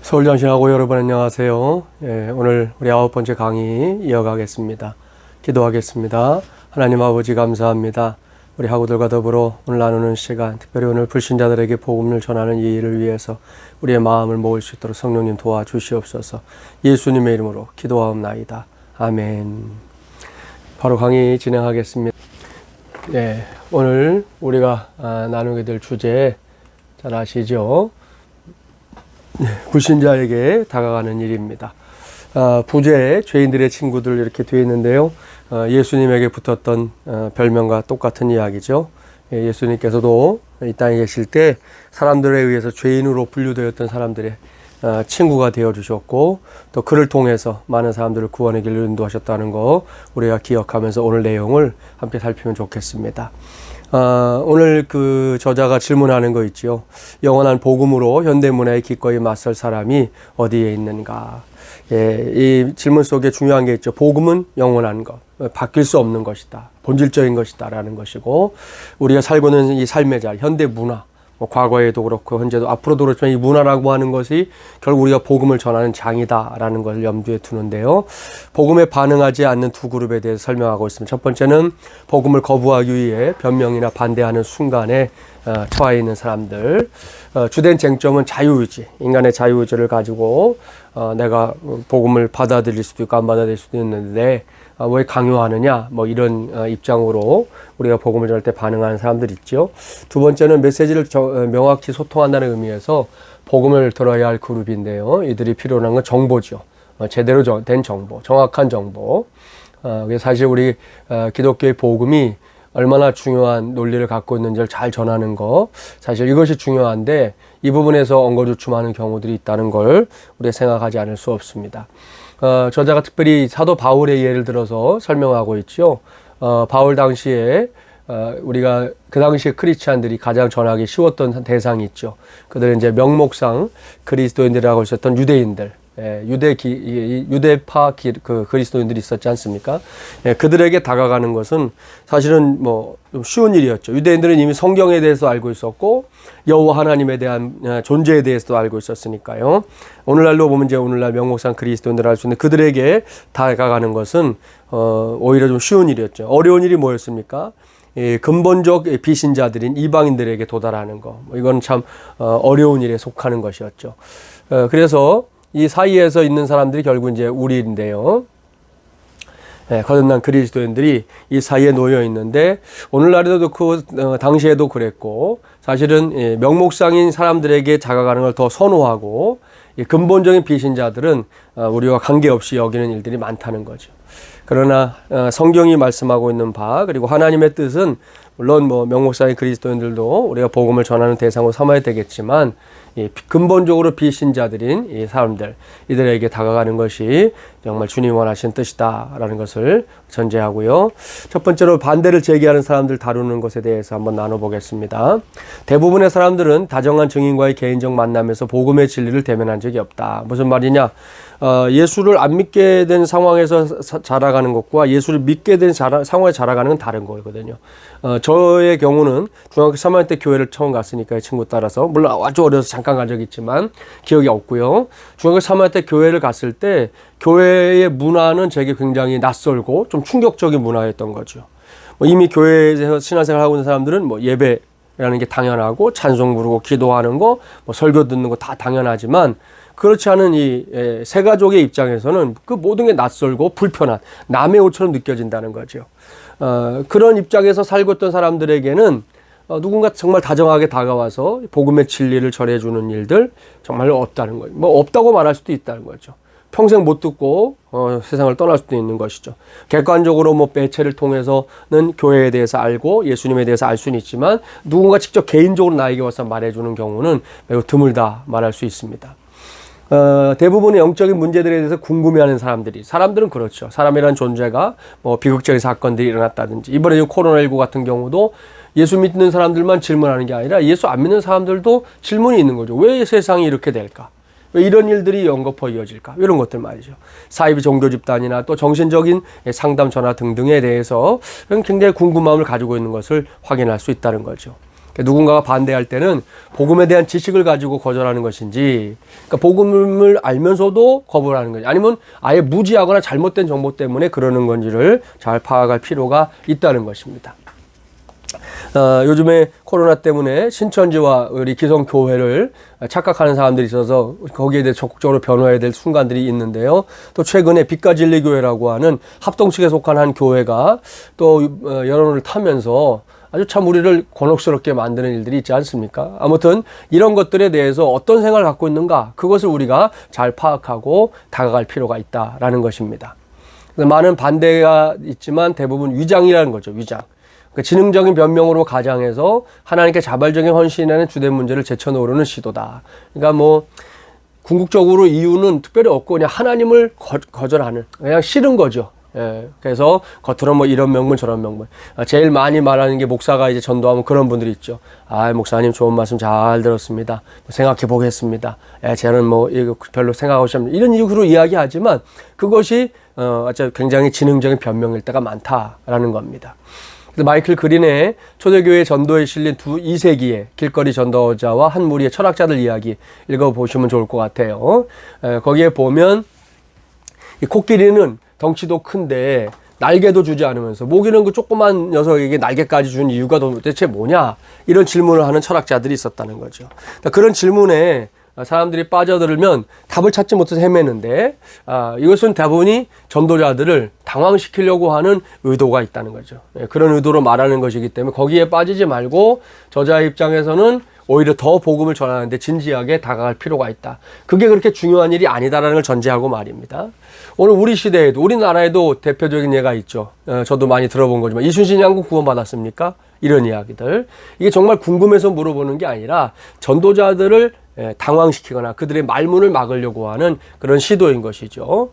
서울전신하고 여러분 안녕하세요. 오늘 우리 9번째 강의 이어가겠습니다. 기도하겠습니다. 하나님 아버지 감사합니다. 우리 학우들과 더불어 오늘 나누는 시간, 특별히 오늘 불신자들에게 복음을 전하는 이 일을 위해서 우리의 마음을 모을 수 있도록 성령님 도와주시옵소서. 예수님의 이름으로 기도하옵나이다. 아멘. 바로 강의 진행하겠습니다. 오늘 우리가 나누게 될 주제 잘 아시죠? 불신자에게 다가가는 일입니다. 부제 죄인들의 친구들 이렇게 되어 있는데요. 예수님에게 붙었던 별명과 똑같은 이야기죠. 예수님께서도 이 땅에 계실 때 사람들에 의해서 죄인으로 분류되었던 사람들의 친구가 되어 주셨고, 또 그를 통해서 많은 사람들을 구원의 길로 인도하셨다는 거 우리가 기억하면서 오늘 내용을 함께 살피면 좋겠습니다. 오늘 그 저자가 질문하는 거 있죠. 영원한 복음으로 현대문화에 기꺼이 맞설 사람이 어디에 있는가. 이 질문 속에 중요한 게 있죠. 복음은 영원한 것, 바뀔 수 없는 것이다, 본질적인 것이다 라는 것이고, 우리가 살고 있는 이 삶의 자리, 현대 문화, 과거에도 그렇고 현재도 앞으로도 그렇지만 이 문화라고 하는 것이 결국 우리가 복음을 전하는 장이다라는 걸 염두에 두는데요. 복음에 반응하지 않는 두 그룹에 대해서 설명하고 있습니다. 첫 번째는 복음을 거부하기 위해 변명이나 반대하는 순간에 처해 있는 사람들. 주된 쟁점은 자유의지, 인간의 자유의지를 가지고 내가 복음을 받아들일 수도 있고 안 받아들일 수도 있는데 왜 강요하느냐, 이런 입장으로 우리가 복음을 전할 때 반응하는 사람들 있죠. 두 번째는 메시지를 명확히 소통한다는 의미에서 복음을 들어야 할 그룹인데요. 이들이 필요로 하는 건 정보죠. 제대로 된 정보, 정확한 정보. 그래서 사실 우리 기독교의 복음이 얼마나 중요한 논리를 갖고 있는지를 잘 전하는 거, 사실 이것이 중요한데 이 부분에서 엉거주춤하는 경우들이 있다는 걸 우리가 생각하지 않을 수 없습니다. 저자가 특별히 사도 바울의 예를 들어서 설명하고 있죠. 바울 당시에 우리가 그 당시에 크리스찬들이 가장 전하기 쉬웠던 대상이 있죠. 그들은 이제 명목상 그리스도인들이라고 하셨던 유대인들, 유대파 그리스도인들이 있었지 않습니까? 그들에게 다가가는 것은 사실은 좀 쉬운 일이었죠. 유대인들은 이미 성경에 대해서 알고 있었고 여호와 하나님에 대한 존재에 대해서도 알고 있었으니까요. 오늘날로 보면 이제 오늘날 명목상 그리스도인들 알 수 있는 그들에게 다가가는 것은 오히려 좀 쉬운 일이었죠. 어려운 일이 뭐였습니까? 근본적 비신자들인 이방인들에게 도달하는 거. 이건 참 어려운 일에 속하는 것이었죠. 그래서 이 사이에서 있는 사람들이 결국 이제 우리인데요. 거듭난 그리스도인들이 이 사이에 놓여 있는데, 오늘날에도 당시에도 그랬고, 사실은 명목상인 사람들에게 다가가는 걸 더 선호하고, 근본적인 비신자들은 우리와 관계없이 여기는 일들이 많다는 거죠. 그러나 성경이 말씀하고 있는 바, 그리고 하나님의 뜻은 물론 명목상인 그리스도인들도 우리가 복음을 전하는 대상으로 삼아야 되겠지만, 근본적으로 비신자들인 이 사람들, 이들에게 다가가는 것이 정말 주님 원하시는 뜻이다라는 것을 전제하고요. 첫 번째로 반대를 제기하는 사람들 다루는 것에 대해서 한번 나눠보겠습니다. 대부분의 사람들은 다정한 증인과의 개인적 만남에서 복음의 진리를 대면한 적이 없다. 무슨 말이냐? 예수를 안 믿게 된 상황에서 자라가는 것과 예수를 믿게 된 상황에 자라가는 건 다른 거거든요. 저의 경우는 중학교 3학년 때 교회를 처음 갔으니까 친구 따라서, 물론 아주 어려서 잠깐 간 적이 있지만 기억이 없고요. 중학교 3학년 때 교회를 갔을 때 교회의 문화는 제게 굉장히 낯설고 좀 충격적인 문화였던 거죠. 이미 교회에서 신앙생활 하고 있는 사람들은 예배라는 게 당연하고 찬송 부르고 기도하는 거, 설교 듣는 거 다 당연하지만, 그렇지 않은 이 세 가족의 입장에서는 그 모든 게 낯설고 불편한 남의 옷처럼 느껴진다는 거죠. 그런 입장에서 살고 있던 사람들에게는 누군가 정말 다정하게 다가와서 복음의 진리를 전해주는 일들 정말로 없다는 거예요. 없다고 말할 수도 있다는 거죠. 평생 못 듣고 세상을 떠날 수도 있는 것이죠. 객관적으로 매체를 통해서는 교회에 대해서 알고 예수님에 대해서 알 수는 있지만, 누군가 직접 개인적으로 나에게 와서 말해주는 경우는 매우 드물다 말할 수 있습니다. 대부분의 영적인 문제들에 대해서 궁금해하는 사람들은 그렇죠. 사람이라는 존재가 비극적인 사건들이 일어났다든지, 이번에 코로나19 같은 경우도 예수 믿는 사람들만 질문하는 게 아니라 예수 안 믿는 사람들도 질문이 있는 거죠. 왜 세상이 이렇게 될까? 왜 이런 일들이 연거푸 이어질까? 이런 것들 말이죠. 사이비 종교 집단이나 또 정신적인 상담 전화 등등에 대해서 굉장히 궁금함을 가지고 있는 것을 확인할 수 있다는 거죠. 누군가가 반대할 때는 복음에 대한 지식을 가지고 거절하는 것인지, 그러니까 복음을 알면서도 거부하는 건지, 아니면 아예 무지하거나 잘못된 정보 때문에 그러는 건지를 잘 파악할 필요가 있다는 것입니다. 요즘에 코로나 때문에 신천지와 우리 기성교회를 착각하는 사람들이 있어서 거기에 대해 적극적으로 변화해야 될 순간들이 있는데요. 또 최근에 빛과 진리 교회라고 하는 합동측에 속한 한 교회가 또 여론을 타면서 아주 참 우리를 곤혹스럽게 만드는 일들이 있지 않습니까? 아무튼 이런 것들에 대해서 어떤 생각을 갖고 있는가, 그것을 우리가 잘 파악하고 다가갈 필요가 있다라는 것입니다. 많은 반대가 있지만 대부분 위장이라는 거죠. 위장. 지능적인 변명으로 가장해서 하나님께 자발적인 헌신하는 주된 문제를 제쳐놓으려는 시도다. 그러니까 뭐 궁극적으로 이유는 특별히 없고 그냥 하나님을 거절하는, 그냥 싫은 거죠. 예, 그래서 겉으로 뭐 이런 명분 저런 명분. 제일 많이 말하는 게 목사가 이제 전도하면 그런 분들이 있죠. 아, 목사님 좋은 말씀 잘 들었습니다. 생각해 보겠습니다. 예, 저는 뭐 이거 별로 생각하고 싶습니다. 이런 이유로 이야기하지만 그것이 굉장히 지능적인 변명일 때가 많다라는 겁니다. 마이클 그린의 초대교회 전도에 실린 2세기의 길거리 전도자와 한 무리의 철학자들 이야기 읽어보시면 좋을 것 같아요. 거기에 보면 이 코끼리는 덩치도 큰데 날개도 주지 않으면서 모기는 그 조그만 녀석에게 날개까지 준 이유가 도대체 뭐냐, 이런 질문을 하는 철학자들이 있었다는 거죠. 그런 질문에 사람들이 빠져들면 답을 찾지 못해서 헤매는데, 이것은 대부분이 전도자들을 당황시키려고 하는 의도가 있다는 거죠. 그런 의도로 말하는 것이기 때문에 거기에 빠지지 말고 저자의 입장에서는 오히려 더 복음을 전하는데 진지하게 다가갈 필요가 있다. 그게 그렇게 중요한 일이 아니다라는 걸 전제하고 말입니다. 오늘 우리 시대에도, 우리나라에도 대표적인 예가 있죠. 저도 많이 들어본 거지만, 이순신 장군 구원받았습니까? 이런 이야기들. 이게 정말 궁금해서 물어보는 게 아니라 전도자들을 당황시키거나 그들의 말문을 막으려고 하는 그런 시도인 것이죠.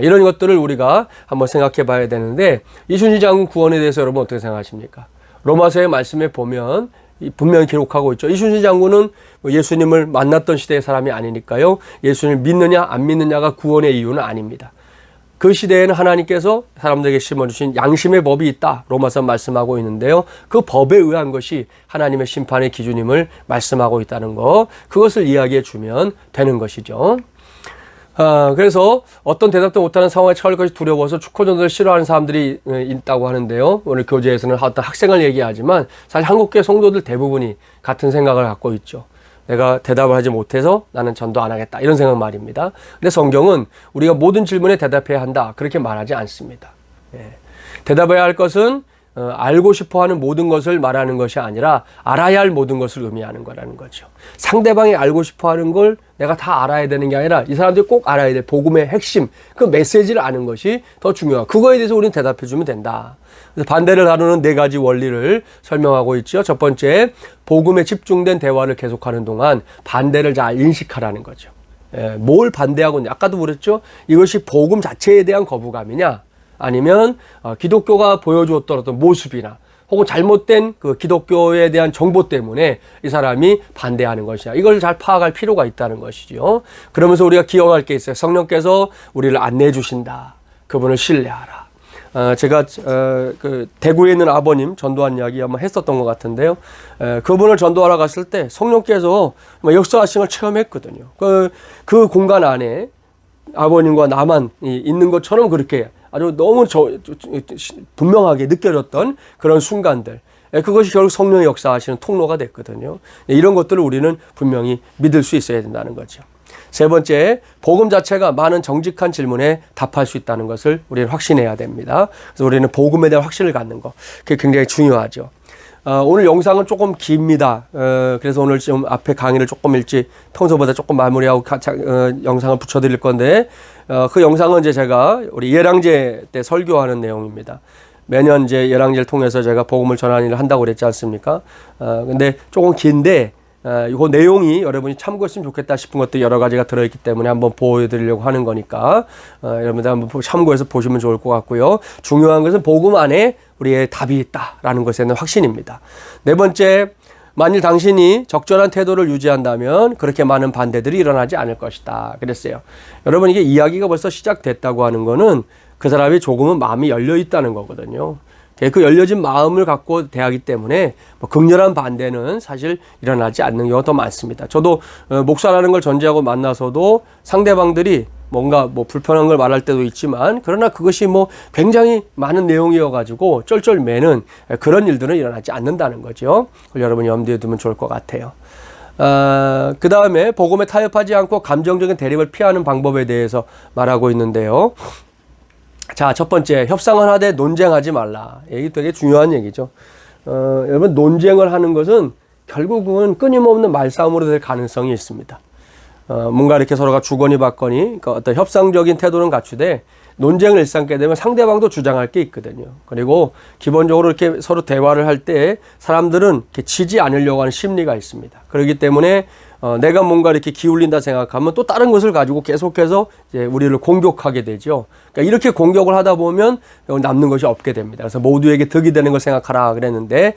이런 것들을 우리가 한번 생각해 봐야 되는데, 이순신 장군 구원에 대해서 여러분 어떻게 생각하십니까? 로마서의 말씀에 보면 분명히 기록하고 있죠. 이순신 장군은 예수님을 만났던 시대의 사람이 아니니까요. 예수님을 믿느냐 안 믿느냐가 구원의 이유는 아닙니다. 그 시대에는 하나님께서 사람들에게 심어주신 양심의 법이 있다, 로마서 말씀하고 있는데요. 그 법에 의한 것이 하나님의 심판의 기준임을 말씀하고 있다는 거, 그것을 이야기해 주면 되는 것이죠. 그래서 어떤 대답도 못하는 상황에 처할 것이 두려워서 축구전도를 싫어하는 사람들이 있다고 하는데요. 오늘 교재에서는 어떤 학생을 얘기하지만 사실 한국교회 성도들 대부분이 같은 생각을 갖고 있죠. 내가 대답을 하지 못해서 나는 전도 안 하겠다, 이런 생각 말입니다. 근데 성경은 우리가 모든 질문에 대답해야 한다, 그렇게 말하지 않습니다. 대답해야 할 것은 알고 싶어하는 모든 것을 말하는 것이 아니라 알아야 할 모든 것을 의미하는 거라는 거죠. 상대방이 알고 싶어하는 걸 내가 다 알아야 되는 게 아니라 이 사람들이 꼭 알아야 돼. 복음의 핵심, 그 메시지를 아는 것이 더 중요하고, 그거에 대해서 우리는 대답해 주면 된다. 그래서 반대를 다루는 4가지 원리를 설명하고 있죠. 첫 번째, 복음에 집중된 대화를 계속하는 동안 반대를 잘 인식하라는 거죠. 뭘 반대하고 있냐. 아까도 그랬죠. 이것이 복음 자체에 대한 거부감이냐, 아니면 기독교가 보여주었던 어떤 모습이나 혹은 잘못된 그 기독교에 대한 정보 때문에 이 사람이 반대하는 것이냐, 이걸 잘 파악할 필요가 있다는 것이죠. 그러면서 우리가 기억할 게 있어요. 성령께서 우리를 안내해 주신다. 그분을 신뢰하라. 제가 그 대구에 있는 아버님 전도한 이야기 한번 했었던 것 같은데요. 그분을 전도하러 갔을 때 성령께서 역사하신 걸 체험했거든요. 그 공간 안에 아버님과 나만 있는 것처럼 그렇게 아주 너무 분명하게 느껴졌던 그런 순간들, 그것이 결국 성령의 역사하시는 통로가 됐거든요. 이런 것들을 우리는 분명히 믿을 수 있어야 된다는 거죠. 세 번째, 복음 자체가 많은 정직한 질문에 답할 수 있다는 것을 우리는 확신해야 됩니다. 그래서 우리는 복음에 대한 확신을 갖는 것, 그게 굉장히 중요하죠. 오늘 영상은 조금 깁니다. 그래서 오늘 좀 앞에 강의를 조금 일찍 평소보다 조금 마무리하고 영상을 붙여드릴 건데, 그 영상은 이제 제가 우리 예랑제 때 설교하는 내용입니다. 매년 이제 예랑제를 통해서 제가 복음을 전하는 일을 한다고 그랬지 않습니까? 근데 조금 긴데, 이 내용이 여러분이 참고했으면 좋겠다 싶은 것도 여러 가지가 들어있기 때문에 한번 보여드리려고 하는 거니까, 여러분들 한번 참고해서 보시면 좋을 것 같고요. 중요한 것은 복음 안에 우리의 답이 있다라는 것에 대한 확신입니다. 네 번째, 만일 당신이 적절한 태도를 유지한다면 그렇게 많은 반대들이 일어나지 않을 것이다, 그랬어요. 여러분, 이게 이야기가 벌써 시작됐다고 하는 거는 그 사람이 조금은 마음이 열려 있다는 거거든요. 그 열려진 마음을 갖고 대하기 때문에 뭐 극렬한 반대는 사실 일어나지 않는 경우가 더 많습니다. 저도 목사라는 걸 전제하고 만나서도 상대방들이 뭔가 뭐 불편한 걸 말할 때도 있지만, 그러나 그것이 뭐 굉장히 많은 내용이어가지고 쩔쩔매는 그런 일들은 일어나지 않는다는 거죠. 그걸 여러분이 염두에 두면 좋을 것 같아요. 그 다음에 복음에 타협하지 않고 감정적인 대립을 피하는 방법에 대해서 말하고 있는데요. 자, 첫 번째, 협상을 하되 논쟁하지 말라. 이게 되게 중요한 얘기죠. 여러분, 논쟁을 하는 것은 결국은 끊임없는 말싸움으로 될 가능성이 있습니다. 뭔가 이렇게 서로가 주거니 받거니, 그러니까 어떤 협상적인 태도는 갖추되 논쟁을 일삼게 되면 상대방도 주장할 게 있거든요. 그리고 기본적으로 이렇게 서로 대화를 할 때 사람들은 이렇게 지지 않으려고 하는 심리가 있습니다. 그렇기 때문에 내가 뭔가 이렇게 기울린다 생각하면 또 다른 것을 가지고 계속해서 이제 우리를 공격하게 되죠. 그러니까 이렇게 공격을 하다 보면 남는 것이 없게 됩니다. 그래서 모두에게 득이 되는 걸 생각하라 그랬는데,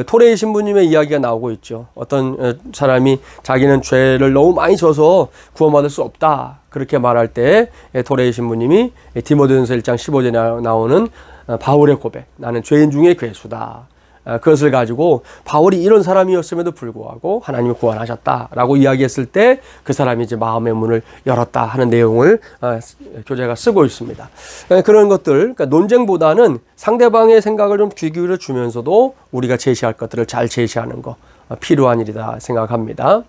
토레이 신부님의 이야기가 나오고 있죠. 어떤 사람이 자기는 죄를 너무 많이 져서 구원받을 수 없다, 그렇게 말할 때 토레이 신부님이 디모데전서 1장 15절에 나오는 바울의 고백, 나는 죄인 중에 괴수다, 그것을 가지고 바울이 이런 사람이었음에도 불구하고 하나님이 구원하셨다라고 이야기했을 때 그 사람이 이제 마음의 문을 열었다 하는 내용을 교재가 쓰고 있습니다. 그런 것들, 그러니까 논쟁보다는 상대방의 생각을 좀 귀 기울여 주면서도 우리가 제시할 것들을 잘 제시하는 거 필요한 일이다 생각합니다.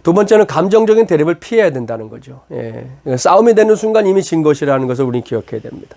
두 번째는 감정적인 대립을 피해야 된다는 거죠. 싸움이 되는 순간 이미 진 것이라는 것을 우리는 기억해야 됩니다.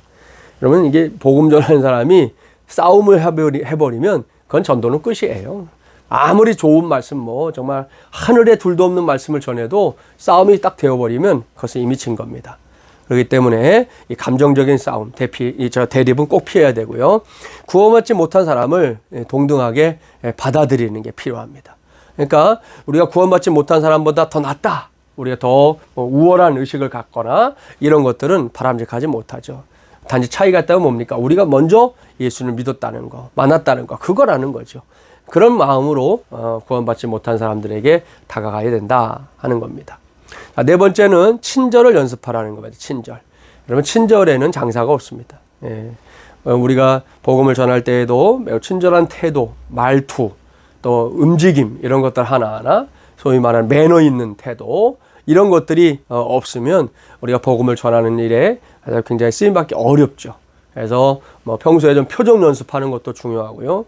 그러면 이게 복음 전하는 사람이 싸움을 해버리면 그건 전도는 끝이에요. 아무리 좋은 말씀, 뭐 정말 하늘에 둘도 없는 말씀을 전해도 싸움이 딱 되어버리면 그것은 이미 진 겁니다. 그렇기 때문에 이 감정적인 싸움, 대립은 꼭 피해야 되고요. 구원받지 못한 사람을 동등하게 받아들이는 게 필요합니다. 그러니까 우리가 구원받지 못한 사람보다 더 낫다, 우리가 더 우월한 의식을 갖거나 이런 것들은 바람직하지 못하죠. 단지 차이가 있다면 뭡니까? 우리가 먼저 예수를 믿었다는 거, 만났다는 거, 그거라는 거죠. 그런 마음으로 구원받지 못한 사람들에게 다가가야 된다 하는 겁니다. 자, 네 번째는 친절을 연습하라는 겁니다. 친절. 여러분, 친절에는 장사가 없습니다. 우리가 복음을 전할 때에도 매우 친절한 태도, 말투, 또 움직임, 이런 것들 하나하나, 소위 말하는 매너 있는 태도, 이런 것들이 없으면 우리가 복음을 전하는 일에 굉장히 쓰임받기 어렵죠. 그래서 뭐 평소에 좀 표정 연습하는 것도 중요하고요.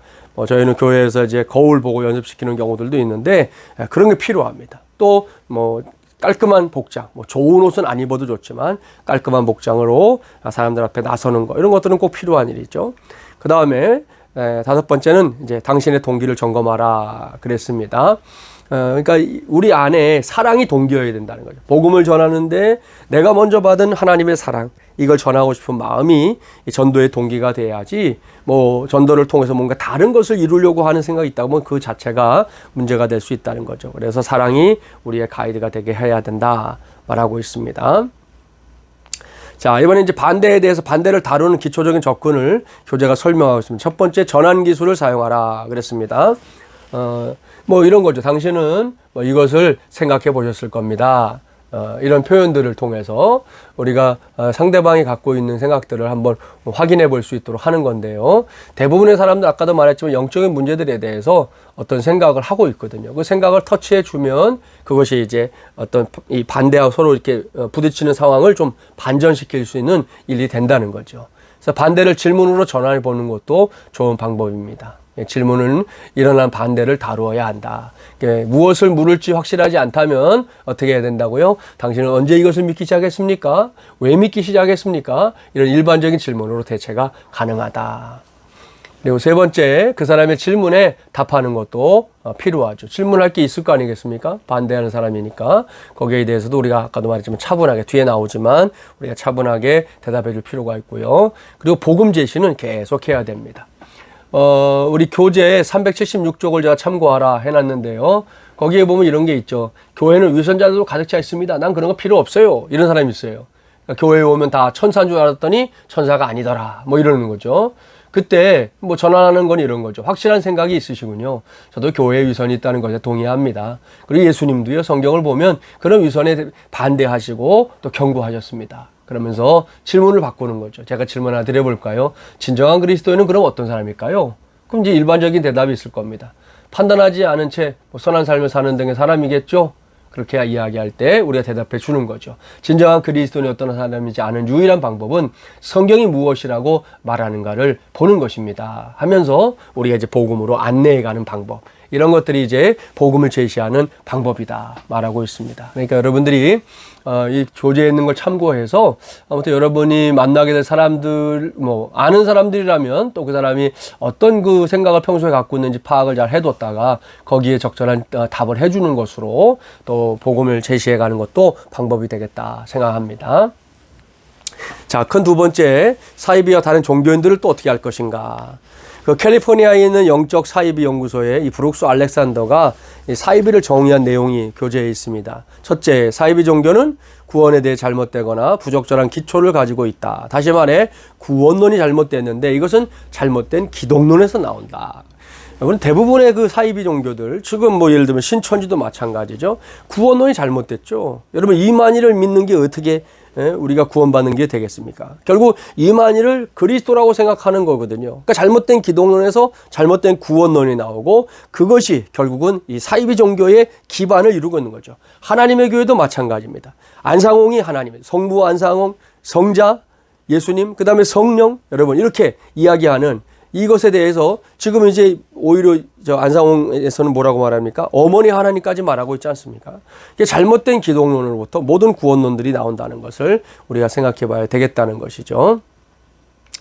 저희는 교회에서 이제 거울 보고 연습시키는 경우들도 있는데, 그런 게 필요합니다. 또 뭐 깔끔한 복장, 뭐 좋은 옷은 안 입어도 좋지만 깔끔한 복장으로 사람들 앞에 나서는 거, 이런 것들은 꼭 필요한 일이죠. 그 다음에 다섯 번째는 이제 당신의 동기를 점검하라 그랬습니다. 그러니까 우리 안에 사랑이 동기여야 된다는 거죠. 복음을 전하는데 내가 먼저 받은 하나님의 사랑, 이걸 전하고 싶은 마음이 전도의 동기가 돼야지, 뭐 전도를 통해서 뭔가 다른 것을 이루려고 하는 생각이 있다면 그 자체가 문제가 될 수 있다는 거죠. 그래서 사랑이 우리의 가이드가 되게 해야 된다 말하고 있습니다. 자, 이번에 이제 반대에 대해서, 반대를 다루는 기초적인 접근을 교재가 설명하고 있습니다. 첫 번째, 전환 기술을 사용하라 그랬습니다. 뭐 이런 거죠. 당신은 뭐 이것을 생각해 보셨을 겁니다. 이런 표현들을 통해서 우리가 상대방이 갖고 있는 생각들을 한번 확인해 볼 수 있도록 하는 건데요. 대부분의 사람들, 아까도 말했지만 영적인 문제들에 대해서 어떤 생각을 하고 있거든요. 그 생각을 터치해 주면 그것이 이제 어떤 이 반대하고 서로 이렇게 부딪히는 상황을 좀 반전시킬 수 있는 일이 된다는 거죠. 그래서 반대를 질문으로 전환해 보는 것도 좋은 방법입니다. 질문은 일어난 반대를 다루어야 한다. 무엇을 물을지 확실하지 않다면 어떻게 해야 된다고요? 당신은 언제 이것을 믿기 시작했습니까? 왜 믿기 시작했습니까? 이런 일반적인 질문으로 대체가 가능하다. 그리고 세 번째, 그 사람의 질문에 답하는 것도 필요하죠. 질문할 게 있을 거 아니겠습니까? 반대하는 사람이니까. 거기에 대해서도 우리가 아까도 말했지만 차분하게, 뒤에 나오지만 우리가 차분하게 대답해 줄 필요가 있고요. 그리고 복음 제시는 계속 해야 됩니다. 우리 교재 376쪽을 제가 참고하라 해놨는데요. 거기에 보면 이런 게 있죠. 교회는 위선자들로 가득 차 있습니다. 난 그런 거 필요 없어요. 이런 사람이 있어요. 그러니까 교회에 오면 다 천사인 줄 알았더니 천사가 아니더라, 뭐 이러는 거죠. 그때 뭐 전환하는 건 이런 거죠. 확실한 생각이 있으시군요. 저도 교회에 위선이 있다는 것에 동의합니다. 그리고 예수님도요, 성경을 보면 그런 위선에 반대하시고 또 경고하셨습니다. 그러면서 질문을 바꾸는 거죠. 제가 질문 하나 드려볼까요? 진정한 그리스도인은 그럼 어떤 사람일까요? 그럼 이제 일반적인 대답이 있을 겁니다. 판단하지 않은 채 선한 삶을 사는 등의 사람이겠죠? 그렇게 이야기할 때 우리가 대답해 주는 거죠. 진정한 그리스도인이 어떤 사람인지 아는 유일한 방법은 성경이 무엇이라고 말하는가를 보는 것입니다. 하면서 우리가 이제 복음으로 안내해 가는 방법. 이런 것들이 이제 복음을 제시하는 방법이다 말하고 있습니다. 그러니까 여러분들이 이 교재에 있는 걸 참고해서 아무튼 여러분이 만나게 될 사람들, 아는 사람들이라면 또 그 사람이 어떤 그 생각을 평소에 갖고 있는지 파악을 잘 해뒀다가 거기에 적절한 답을 해주는 것으로 또 복음을 제시해 가는 것도 방법이 되겠다 생각합니다. 자, 큰 두 번째, 사이비와 다른 종교인들을 또 어떻게 할 것인가. 그 캘리포니아에 있는 영적 사이비 연구소에 이 브룩스 알렉산더가 이 사이비를 정의한 내용이 교재에 있습니다. 첫째, 사이비 종교는 구원에 대해 잘못되거나 부적절한 기초를 가지고 있다. 다시 말해 구원론이 잘못됐는데 이것은 잘못된 기독론에서 나온다. 여러분, 대부분의 그 사이비 종교들, 지금 예를 들면 신천지도 마찬가지죠. 구원론이 잘못됐죠. 여러분, 이만희를 믿는 게 어떻게 우리가 구원받는 게 되겠습니까? 결국 이만희를 그리스도라고 생각하는 거거든요. 그러니까 잘못된 기독론에서 잘못된 구원론이 나오고 그것이 결국은 이 사이비 종교의 기반을 이루고 있는 거죠. 하나님의 교회도 마찬가지입니다. 안상홍이 하나님이에요. 성부 안상홍, 성자, 예수님, 그 다음에 성령, 여러분 이렇게 이야기하는 이것에 대해서 지금 이제 오히려 안상홍에서는 뭐라고 말합니까? 어머니 하나님까지 말하고 있지 않습니까? 이게 잘못된 기독론으로부터 모든 구원론들이 나온다는 것을 우리가 생각해 봐야 되겠다는 것이죠.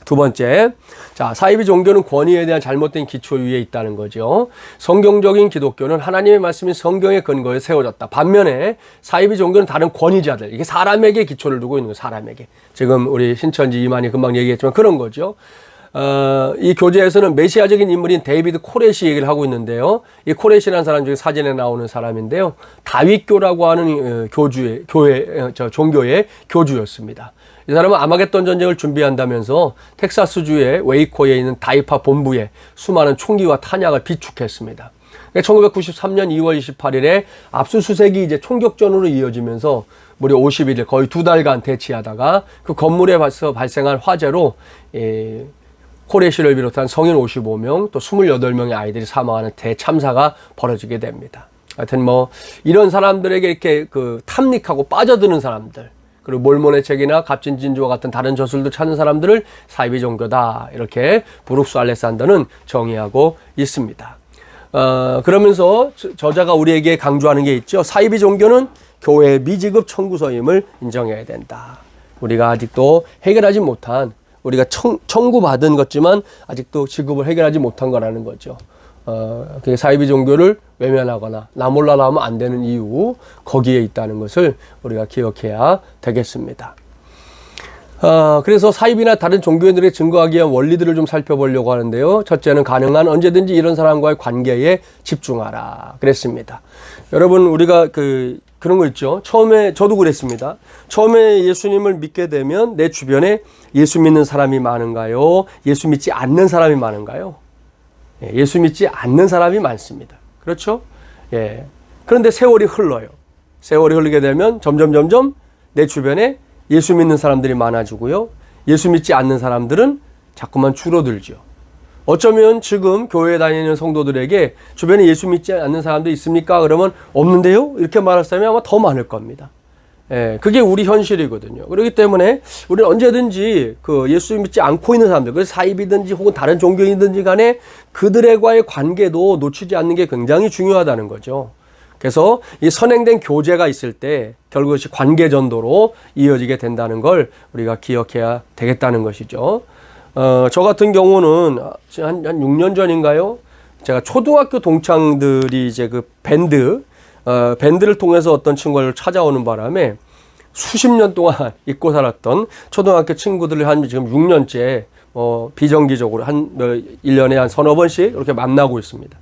두 번째, 자, 사이비 종교는 권위에 대한 잘못된 기초 위에 있다는 거죠. 성경적인 기독교는 하나님의 말씀인 성경의 근거에 세워졌다. 반면에 사이비 종교는 다른 권위자들, 이게 사람에게 기초를 두고 있는 거예요. 사람에게. 지금 우리 신천지 이만희 금방 얘기했지만 그런 거죠. 이 교재에서는 메시아적인 인물인 데이비드 코렛이 얘기를 하고 있는데요. 이 코렛이라는 사람 중에 사진에 나오는 사람인데요. 다윗교라고 하는 종교의 교주였습니다. 이 사람은 아마겟돈 전쟁을 준비한다면서 텍사스주의 웨이코에 있는 다이파 본부에 수많은 총기와 탄약을 비축했습니다. 1993년 2월 28일에 압수수색이 이제 총격전으로 이어지면서 무려 51일, 거의 2달간 대치하다가 그 건물에 발생한 화재로 코레시를 비롯한 성인 55명, 또 28명의 아이들이 사망하는 대참사가 벌어지게 됩니다. 하여튼 이런 사람들에게 이렇게 탐닉하고 빠져드는 사람들, 그리고 몰몬의 책이나 갑진진주와 같은 다른 저술도 찾는 사람들을 사이비 종교다. 이렇게 브룩스 알렉산더는 정의하고 있습니다. 그러면서 저자가 우리에게 강조하는 게 있죠. 사이비 종교는 교회의 미지급 청구서임을 인정해야 된다. 우리가 아직도 해결하지 못한, 우리가 청구받은 것지만 아직도 지급을 해결하지 못한 거라는 거죠. 사이비 종교를 외면하거나 나 몰라라 하면 안 되는 이유, 거기에 있다는 것을 우리가 기억해야 되겠습니다. 그래서 사이비나 다른 종교인들에게 증거하기 위한 원리들을 좀 살펴보려고 하는데요. 첫째는 가능한 언제든지 이런 사람과의 관계에 집중하라 그랬습니다. 여러분, 우리가 그런 거 있죠. 처음에 저도 그랬습니다. 처음에 예수님을 믿게 되면 내 주변에 예수 믿는 사람이 많은가요? 예수 믿지 않는 사람이 많은가요? 예수 믿지 않는 사람이 많습니다. 그렇죠? 예. 그런데 세월이 흘러요. 세월이 흐르게 되면 점점 내 주변에 예수 믿는 사람들이 많아지고요. 예수 믿지 않는 사람들은 자꾸만 줄어들죠. 어쩌면 지금 교회에 다니는 성도들에게 주변에 예수 믿지 않는 사람들 있습니까? 그러면 없는데요? 이렇게 말할 사람이 아마 더 많을 겁니다. 예, 그게 우리 현실이거든요. 그렇기 때문에 우리는 언제든지 예수 믿지 않고 있는 사람들, 그래서 사이비든지 혹은 다른 종교인든지 간에 그들과의 관계도 놓치지 않는 게 굉장히 중요하다는 거죠. 그래서 이 선행된 교제가 있을 때 결국 그것이 관계 전도로 이어지게 된다는 걸 우리가 기억해야 되겠다는 것이죠. 저 같은 경우는 한 6년 전인가요? 제가 초등학교 동창들이 이제 밴드를 통해서 어떤 친구를 찾아오는 바람에 수십 년 동안 잊고 살았던 초등학교 친구들을 지금 6년째 비정기적으로 1년에 한 서너 번씩 이렇게 만나고 있습니다.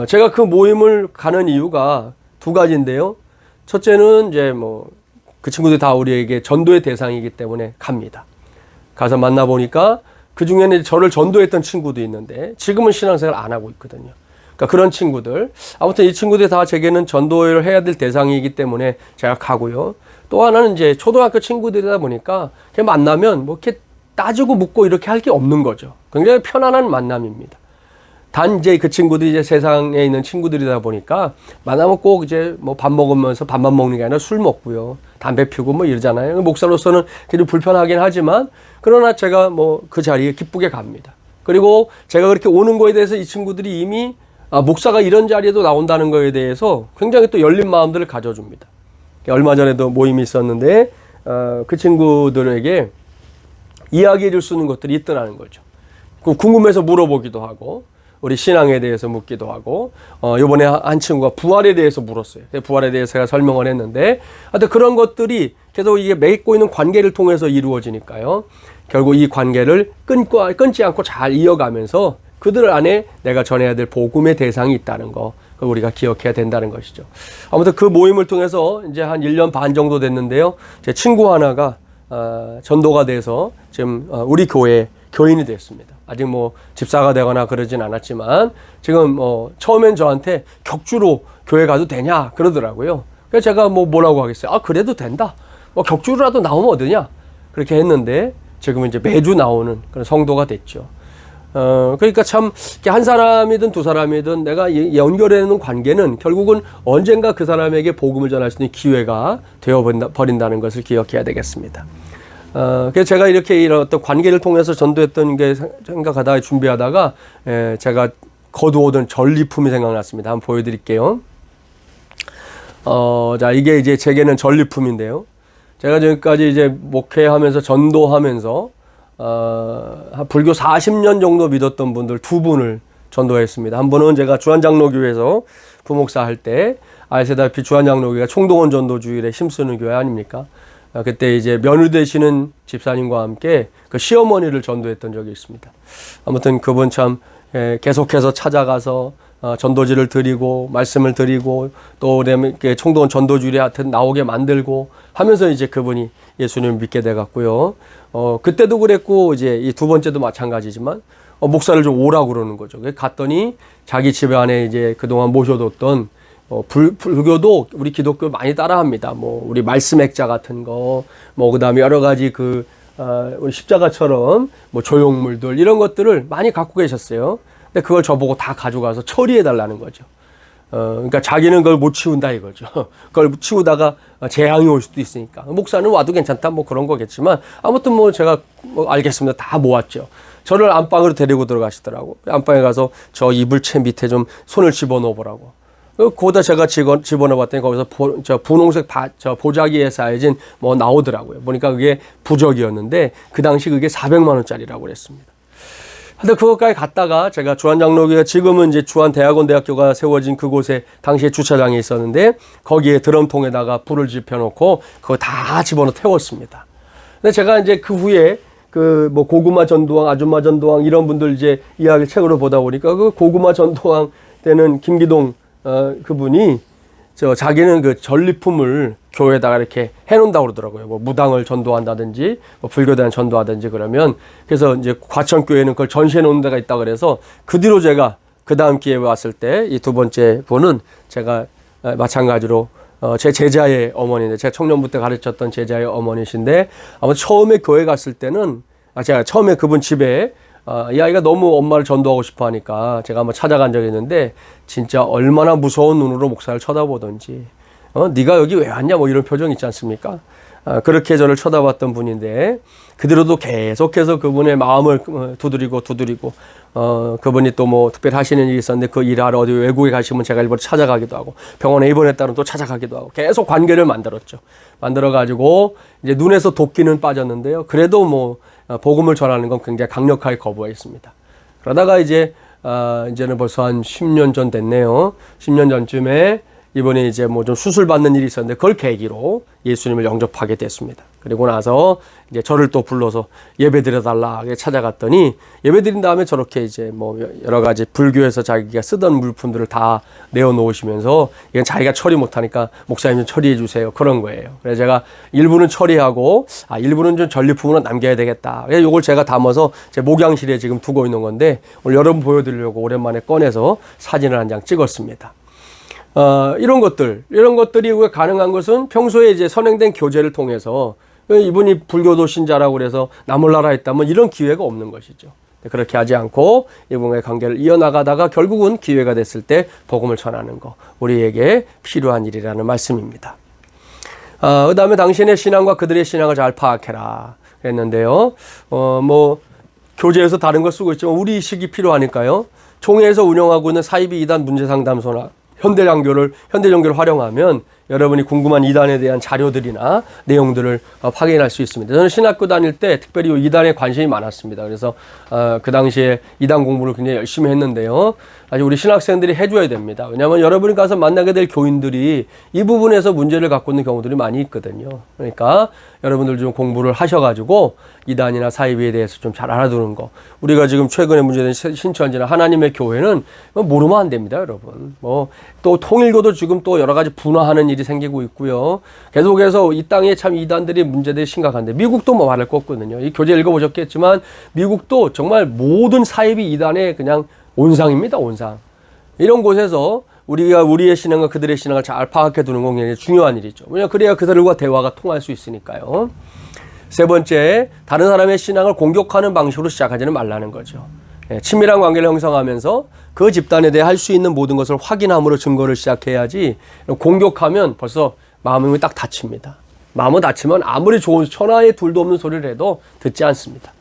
제가 그 모임을 가는 이유가 두 가지인데요. 첫째는 이제 그 친구들이 다 우리에게 전도의 대상이기 때문에 갑니다. 가서 만나보니까 그 중에는 저를 전도했던 친구도 있는데 지금은 신앙생활 안 하고 있거든요. 그러니까 그런 친구들, 아무튼 이 친구들이 다 제게는 전도를 해야 될 대상이기 때문에 제가 가고요. 또 하나는 이제 초등학교 친구들이다 보니까 그냥 만나면 뭐 이렇게 따지고 묻고 이렇게 할 게 없는 거죠. 굉장히 편안한 만남입니다. 단 이제 그 친구들이 이제 세상에 있는 친구들이다 보니까 만나면 꼭 이제 뭐 밥 먹으면서 밥만 먹는 게 아니라 술 먹고요. 담배 피우고 뭐 이러잖아요. 목사로서는 굉장히 불편하긴 하지만 그러나 제가 뭐 그 자리에 기쁘게 갑니다. 그리고 제가 그렇게 오는 거에 대해서 이 친구들이 이미 목사가 이런 자리에도 나온다는 거에 대해서 굉장히 또 열린 마음들을 가져줍니다. 얼마 전에도 모임이 있었는데 그 친구들에게 이야기해 줄 수 있는 것들이 있더라는 거죠. 궁금해서 물어보기도 하고 우리 신앙에 대해서 묻기도 하고 이번에 한 친구가 부활에 대해서 물었어요. 부활에 대해서 제가 설명을 했는데 하여튼 그런 것들이 계속 이게 맺고 있는 관계를 통해서 이루어지니까요. 결국 이 관계를 끊지 않고 잘 이어가면서 그들 안에 내가 전해야 될 복음의 대상이 있다는 거 우리가 기억해야 된다는 것이죠. 아무튼 그 모임을 통해서 이제 한 1년 반 정도 됐는데요. 제 친구 하나가 전도가 돼서 지금 우리 교회 교인이 됐습니다. 아직 뭐 집사가 되거나 그러진 않았지만 지금 처음엔 저한테 격주로 교회 가도 되냐 그러더라고요. 그래서 제가 뭐라고 하겠어요. 그래도 된다. 뭐 격주로라도 나오면 어떠냐 그렇게 했는데 지금은 이제 매주 나오는 그런 성도가 됐죠. 그러니까 참 한 사람이든 두 사람이든 내가 연결해놓은 관계는 결국은 언젠가 그 사람에게 복음을 전할 수 있는 기회가 되어버린다는 것을 기억해야 되겠습니다. 그래서 제가 이렇게 이런 어떤 관계를 통해서 전도했던 게 생각하다가 준비하다가 제가 거두어둔 전리품이 생각났습니다. 한번 보여드릴게요. 자, 이게 이제 제게는 전리품인데요. 제가 지금까지 이제 목회하면서 전도하면서 불교 40년 정도 믿었던 분들 두 분을 전도했습니다. 한 분은 제가 주한장로교회에서 부목사 할 때 아시다시피 주한장로교회가 총동원 전도주일에 힘쓰는 교회 아닙니까? 그때 이제 며느되시는 집사님과 함께 그 시어머니를 전도했던 적이 있습니다. 아무튼 그분 참 계속해서 찾아가서 전도지를 드리고 말씀을 드리고 또 총동원 전도주일에 하여튼 나오게 만들고 하면서 이제 그분이 예수님을 믿게 돼 갔고요. 그때도 그랬고 이제 이 두 번째도 마찬가지지만 목사를 좀 오라고 그러는 거죠. 갔더니 자기 집 안에 이제 그동안 모셔뒀던 불교도 우리 기독교 많이 따라합니다. 뭐 우리 말씀 액자 같은 거, 뭐 그다음에 여러 가지 우리 십자가처럼 뭐 조형물들 이런 것들을 많이 갖고 계셨어요. 근데 그걸 저보고 다 가져가서 처리해 달라는 거죠. 그러니까 자기는 그걸 못 치운다 이거죠. 그걸 치우다가 재앙이 올 수도 있으니까. 목사는 와도 괜찮다 뭐 그런 거겠지만 아무튼 뭐 제가 알겠습니다. 다 모았죠. 저를 안방으로 데리고 들어가시더라고. 안방에 가서 저 이불체 밑에 좀 손을 집어넣어 보라고. 거기다 제가 집어넣어 봤더니 거기서 분홍색 보자기에 쌓여진 뭐 나오더라고요. 보니까 그게 부적이었는데 그 당시 그게 400만 원짜리라고 그랬습니다. 근데 그것까지 갔다가 제가 주한장로교가 지금은 이제 주한대학원대학교가 세워진 그곳에 당시에 주차장에 있었는데 거기에 드럼통에다가 불을 지펴놓고 그거 다 집어넣어 태웠습니다. 근데 제가 이제 그 후에 뭐 고구마 전도왕, 아줌마 전도왕 이런 분들 이제 이야기 책으로 보다 보니까 그 고구마 전도왕 때는 김기동 그분이 자기는 그 전리품을 교회에다가 이렇게 해놓는다고 그러더라고요. 뭐 무당을 전도한다든지, 뭐 불교단 전도하든지 그러면 그래서 이제 과천교회는 그걸 전시해 놓는 데가 있다 그래서 그 뒤로 제가 그 다음 기회에 왔을 때 이 두 번째 분은 제가 마찬가지로 제 제자의 어머니인데 제가 청년부 때 가르쳤던 제자의 어머니신데 아마 처음에 교회 갔을 때는 제가 처음에 그분 집에 이 아이가 너무 엄마를 전도하고 싶어 하니까 제가 한번 찾아간 적이 있는데 진짜 얼마나 무서운 눈으로 목사를 쳐다보던지 네가 여기 왜 왔냐 뭐 이런 표정 있지 않습니까? 그렇게 저를 쳐다봤던 분인데 그 뒤로도 계속해서 그분의 마음을 두드리고 그분이 또 뭐 특별히 하시는 일이 있었는데 그 일하러 어디 외국에 가시면 제가 일부러 찾아가기도 하고 병원에 입원했다는 또 찾아가기도 하고 계속 관계를 만들었죠. 만들어가지고 이제 눈에서 도끼는 빠졌는데요. 그래도 뭐 복음을 전하는 건 굉장히 강력하게 거부했습니다. 그러다가 이제는 벌써 한 10년 전 됐네요. 10년 전쯤에 이번에 이제 뭐 좀 수술 받는 일이 있었는데 그걸 계기로 예수님을 영접하게 됐습니다. 그리고 나서 이제 저를 또 불러서 예배 드려달라 찾아갔더니 예배 드린 다음에 저렇게 이제 뭐 여러 가지 불교에서 자기가 쓰던 물품들을 다 내어놓으시면서 이건 자기가 처리 못하니까 목사님 좀 처리해 주세요. 그런 거예요. 그래서 제가 일부는 처리하고 일부는 좀 전리품으로 남겨야 되겠다. 그래서 이걸 제가 담아서 제 목양실에 지금 두고 있는 건데 오늘 여러분 보여드리려고 오랜만에 꺼내서 사진을 한 장 찍었습니다. 이런 것들이 왜 가능한 것은 평소에 이제 선행된 교제를 통해서 이분이 불교도 신자라고 그래서 나 몰라라 했다면 이런 기회가 없는 것이죠. 그렇게 하지 않고 이분과의 관계를 이어나가다가 결국은 기회가 됐을 때 복음을 전하는 거 우리에게 필요한 일이라는 말씀입니다. 그 다음에 당신의 신앙과 그들의 신앙을 잘 파악해라 했는데요. 뭐 교재에서 다른 거 쓰고 있지만 우리 의식이 필요하니까요. 총회에서 운영하고 있는 사이비 이단 문제상담소나 현대종교를 활용하면 여러분이 궁금한 이단에 대한 자료들이나 내용들을 확인할 수 있습니다. 저는 신학교 다닐 때 특별히 이단에 관심이 많았습니다. 그래서 그 당시에 이단 공부를 굉장히 열심히 했는데요. 아직 우리 신학생들이 해줘야 됩니다. 왜냐하면 여러분이 가서 만나게 될 교인들이 이 부분에서 문제를 갖고 있는 경우들이 많이 있거든요. 그러니까 여러분들 좀 공부를 하셔가지고 이단이나 사이비에 대해서 좀 잘 알아두는 거. 우리가 지금 최근에 문제된 신천지나 하나님의 교회는 모르면 안 됩니다, 여러분. 뭐 또 통일교도 지금 또 여러 가지 분화하는 일이 생기고 있고요. 계속해서 이 땅에 참 이단들이 문제들이 심각한데 미국도 뭐 말할 거 없거든요. 이 교재 읽어보셨겠지만 미국도 정말 모든 사이비 이단의 그냥 온상입니다, 온상. 이런 곳에서 우리가 우리의 신앙과 그들의 신앙을 잘 파악해 두는 건 굉장히 중요한 일이죠. 왜냐하면 그래야 그들과 대화가 통할 수 있으니까요. 세 번째, 다른 사람의 신앙을 공격하는 방식으로 시작하지는 말라는 거죠. 친밀한 관계를 형성하면서 그 집단에 대해 할 수 있는 모든 것을 확인함으로 증거를 시작해야지 공격하면 벌써 마음이 딱 다칩니다. 마음은 다치면 아무리 좋은 천하의 둘도 없는 소리를 해도 듣지 않습니다.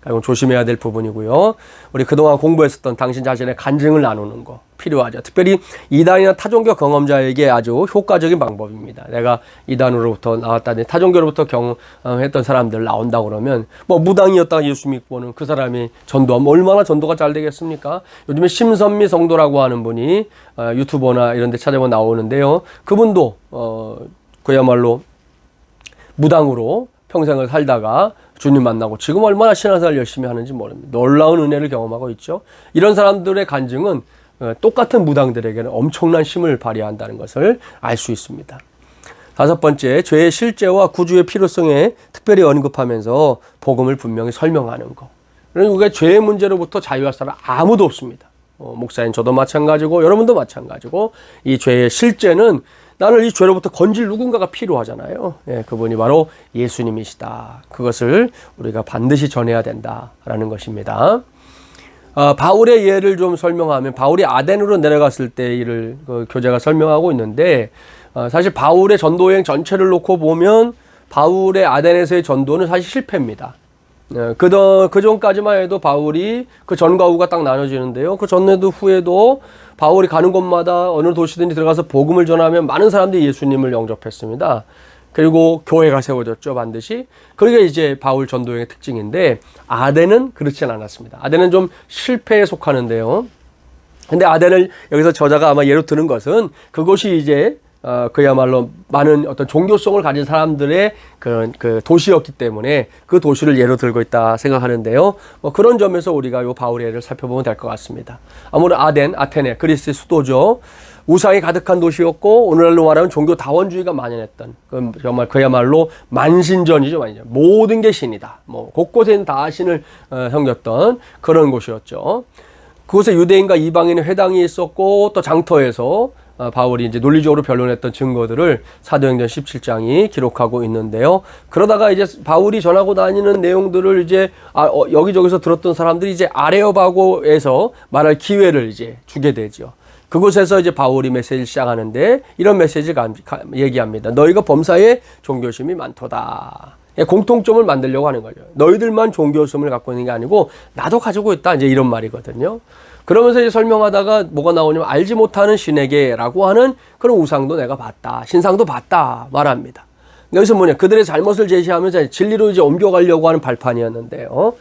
이건 조심해야 될 부분이고요. 우리 그동안 공부했었던 당신 자신의 간증을 나누는 거 필요하죠. 특별히 이단이나 타종교 경험자에게 아주 효과적인 방법입니다. 내가 이단으로부터 나왔다니 타종교로부터 경험했던 사람들 나온다 그러면 뭐 무당이었다가 예수 믿고는 그 사람이 전도하면 얼마나 전도가 잘 되겠습니까? 요즘에 심선미 성도라고 하는 분이 유튜버나 이런 데 찾아보면 나오는데요. 그분도 그야말로 무당으로 평생을 살다가 주님 만나고 지금 얼마나 신앙생활 열심히 하는지 모릅니다. 놀라운 은혜를 경험하고 있죠. 이런 사람들의 간증은 똑같은 무당들에게는 엄청난 힘을 발휘한다는 것을 알 수 있습니다. 다섯 번째, 죄의 실제와 구주의 필요성에 특별히 언급하면서 복음을 분명히 설명하는 것. 우리가 죄의 문제로부터 자유할 사람 아무도 없습니다. 목사님 저도 마찬가지고 여러분도 마찬가지고 이 죄의 실제는 나는 이 죄로부터 건질 누군가가 필요하잖아요. 그분이 바로 예수님이시다. 그것을 우리가 반드시 전해야 된다라는 것입니다. 바울의 예를 좀 설명하면 바울이 아덴으로 내려갔을 때 일을 교재가 설명하고 있는데 사실 바울의 전도여행 전체를 놓고 보면 바울의 아덴에서의 전도는 사실 실패입니다. 그 전까지만 해도 바울이 그 전과 후가 딱 나눠지는데요. 그 전에도 후에도 바울이 가는 곳마다 어느 도시든지 들어가서 복음을 전하면 많은 사람들이 예수님을 영접했습니다. 그리고 교회가 세워졌죠, 반드시. 그게 이제 바울 전도여행의 특징인데 아덴은 그렇진 않았습니다. 아덴은 좀 실패에 속하는데요. 근데 아덴을 여기서 저자가 아마 예로 드는 것은 그것이 이제 그야말로 많은 어떤 종교성을 가진 사람들의 그 도시였기 때문에 그 도시를 예로 들고 있다 생각하는데요. 그런 점에서 우리가 이 바울의 예를 살펴보면 될 것 같습니다. 아무래도 아테네, 그리스의 수도죠. 우상이 가득한 도시였고 오늘날로 말하면 종교 다원주의가 만연했던 정말 그야말로 만신전이죠, 만신전. 모든 게 신이다. 뭐 곳곳에는 다 신을 섬겼던 그런 곳이었죠. 그곳에 유대인과 이방인의 회당이 있었고 또 장터에서 바울이 이제 논리적으로 변론했던 증거들을 사도행전 17장이 기록하고 있는데요. 그러다가 이제 바울이 전하고 다니는 내용들을 이제 여기저기서 들었던 사람들이 이제 아레오바고에서 말할 기회를 이제 주게 되죠. 그곳에서 이제 바울이 메시지를 시작하는데 이런 메시지를 얘기합니다. 너희가 범사에 종교심이 많도다. 공통점을 만들려고 하는 거죠. 너희들만 종교심을 갖고 있는 게 아니고 나도 가지고 있다. 이제 이런 말이거든요. 그러면서 이제 설명하다가 뭐가 나오냐면 알지 못하는 신에게라고 하는 그런 우상도 내가 봤다. 신상도 봤다. 말합니다. 여기서 뭐냐. 그들의 잘못을 제시하면서 진리로 이제 옮겨가려고 하는 발판이었는데요.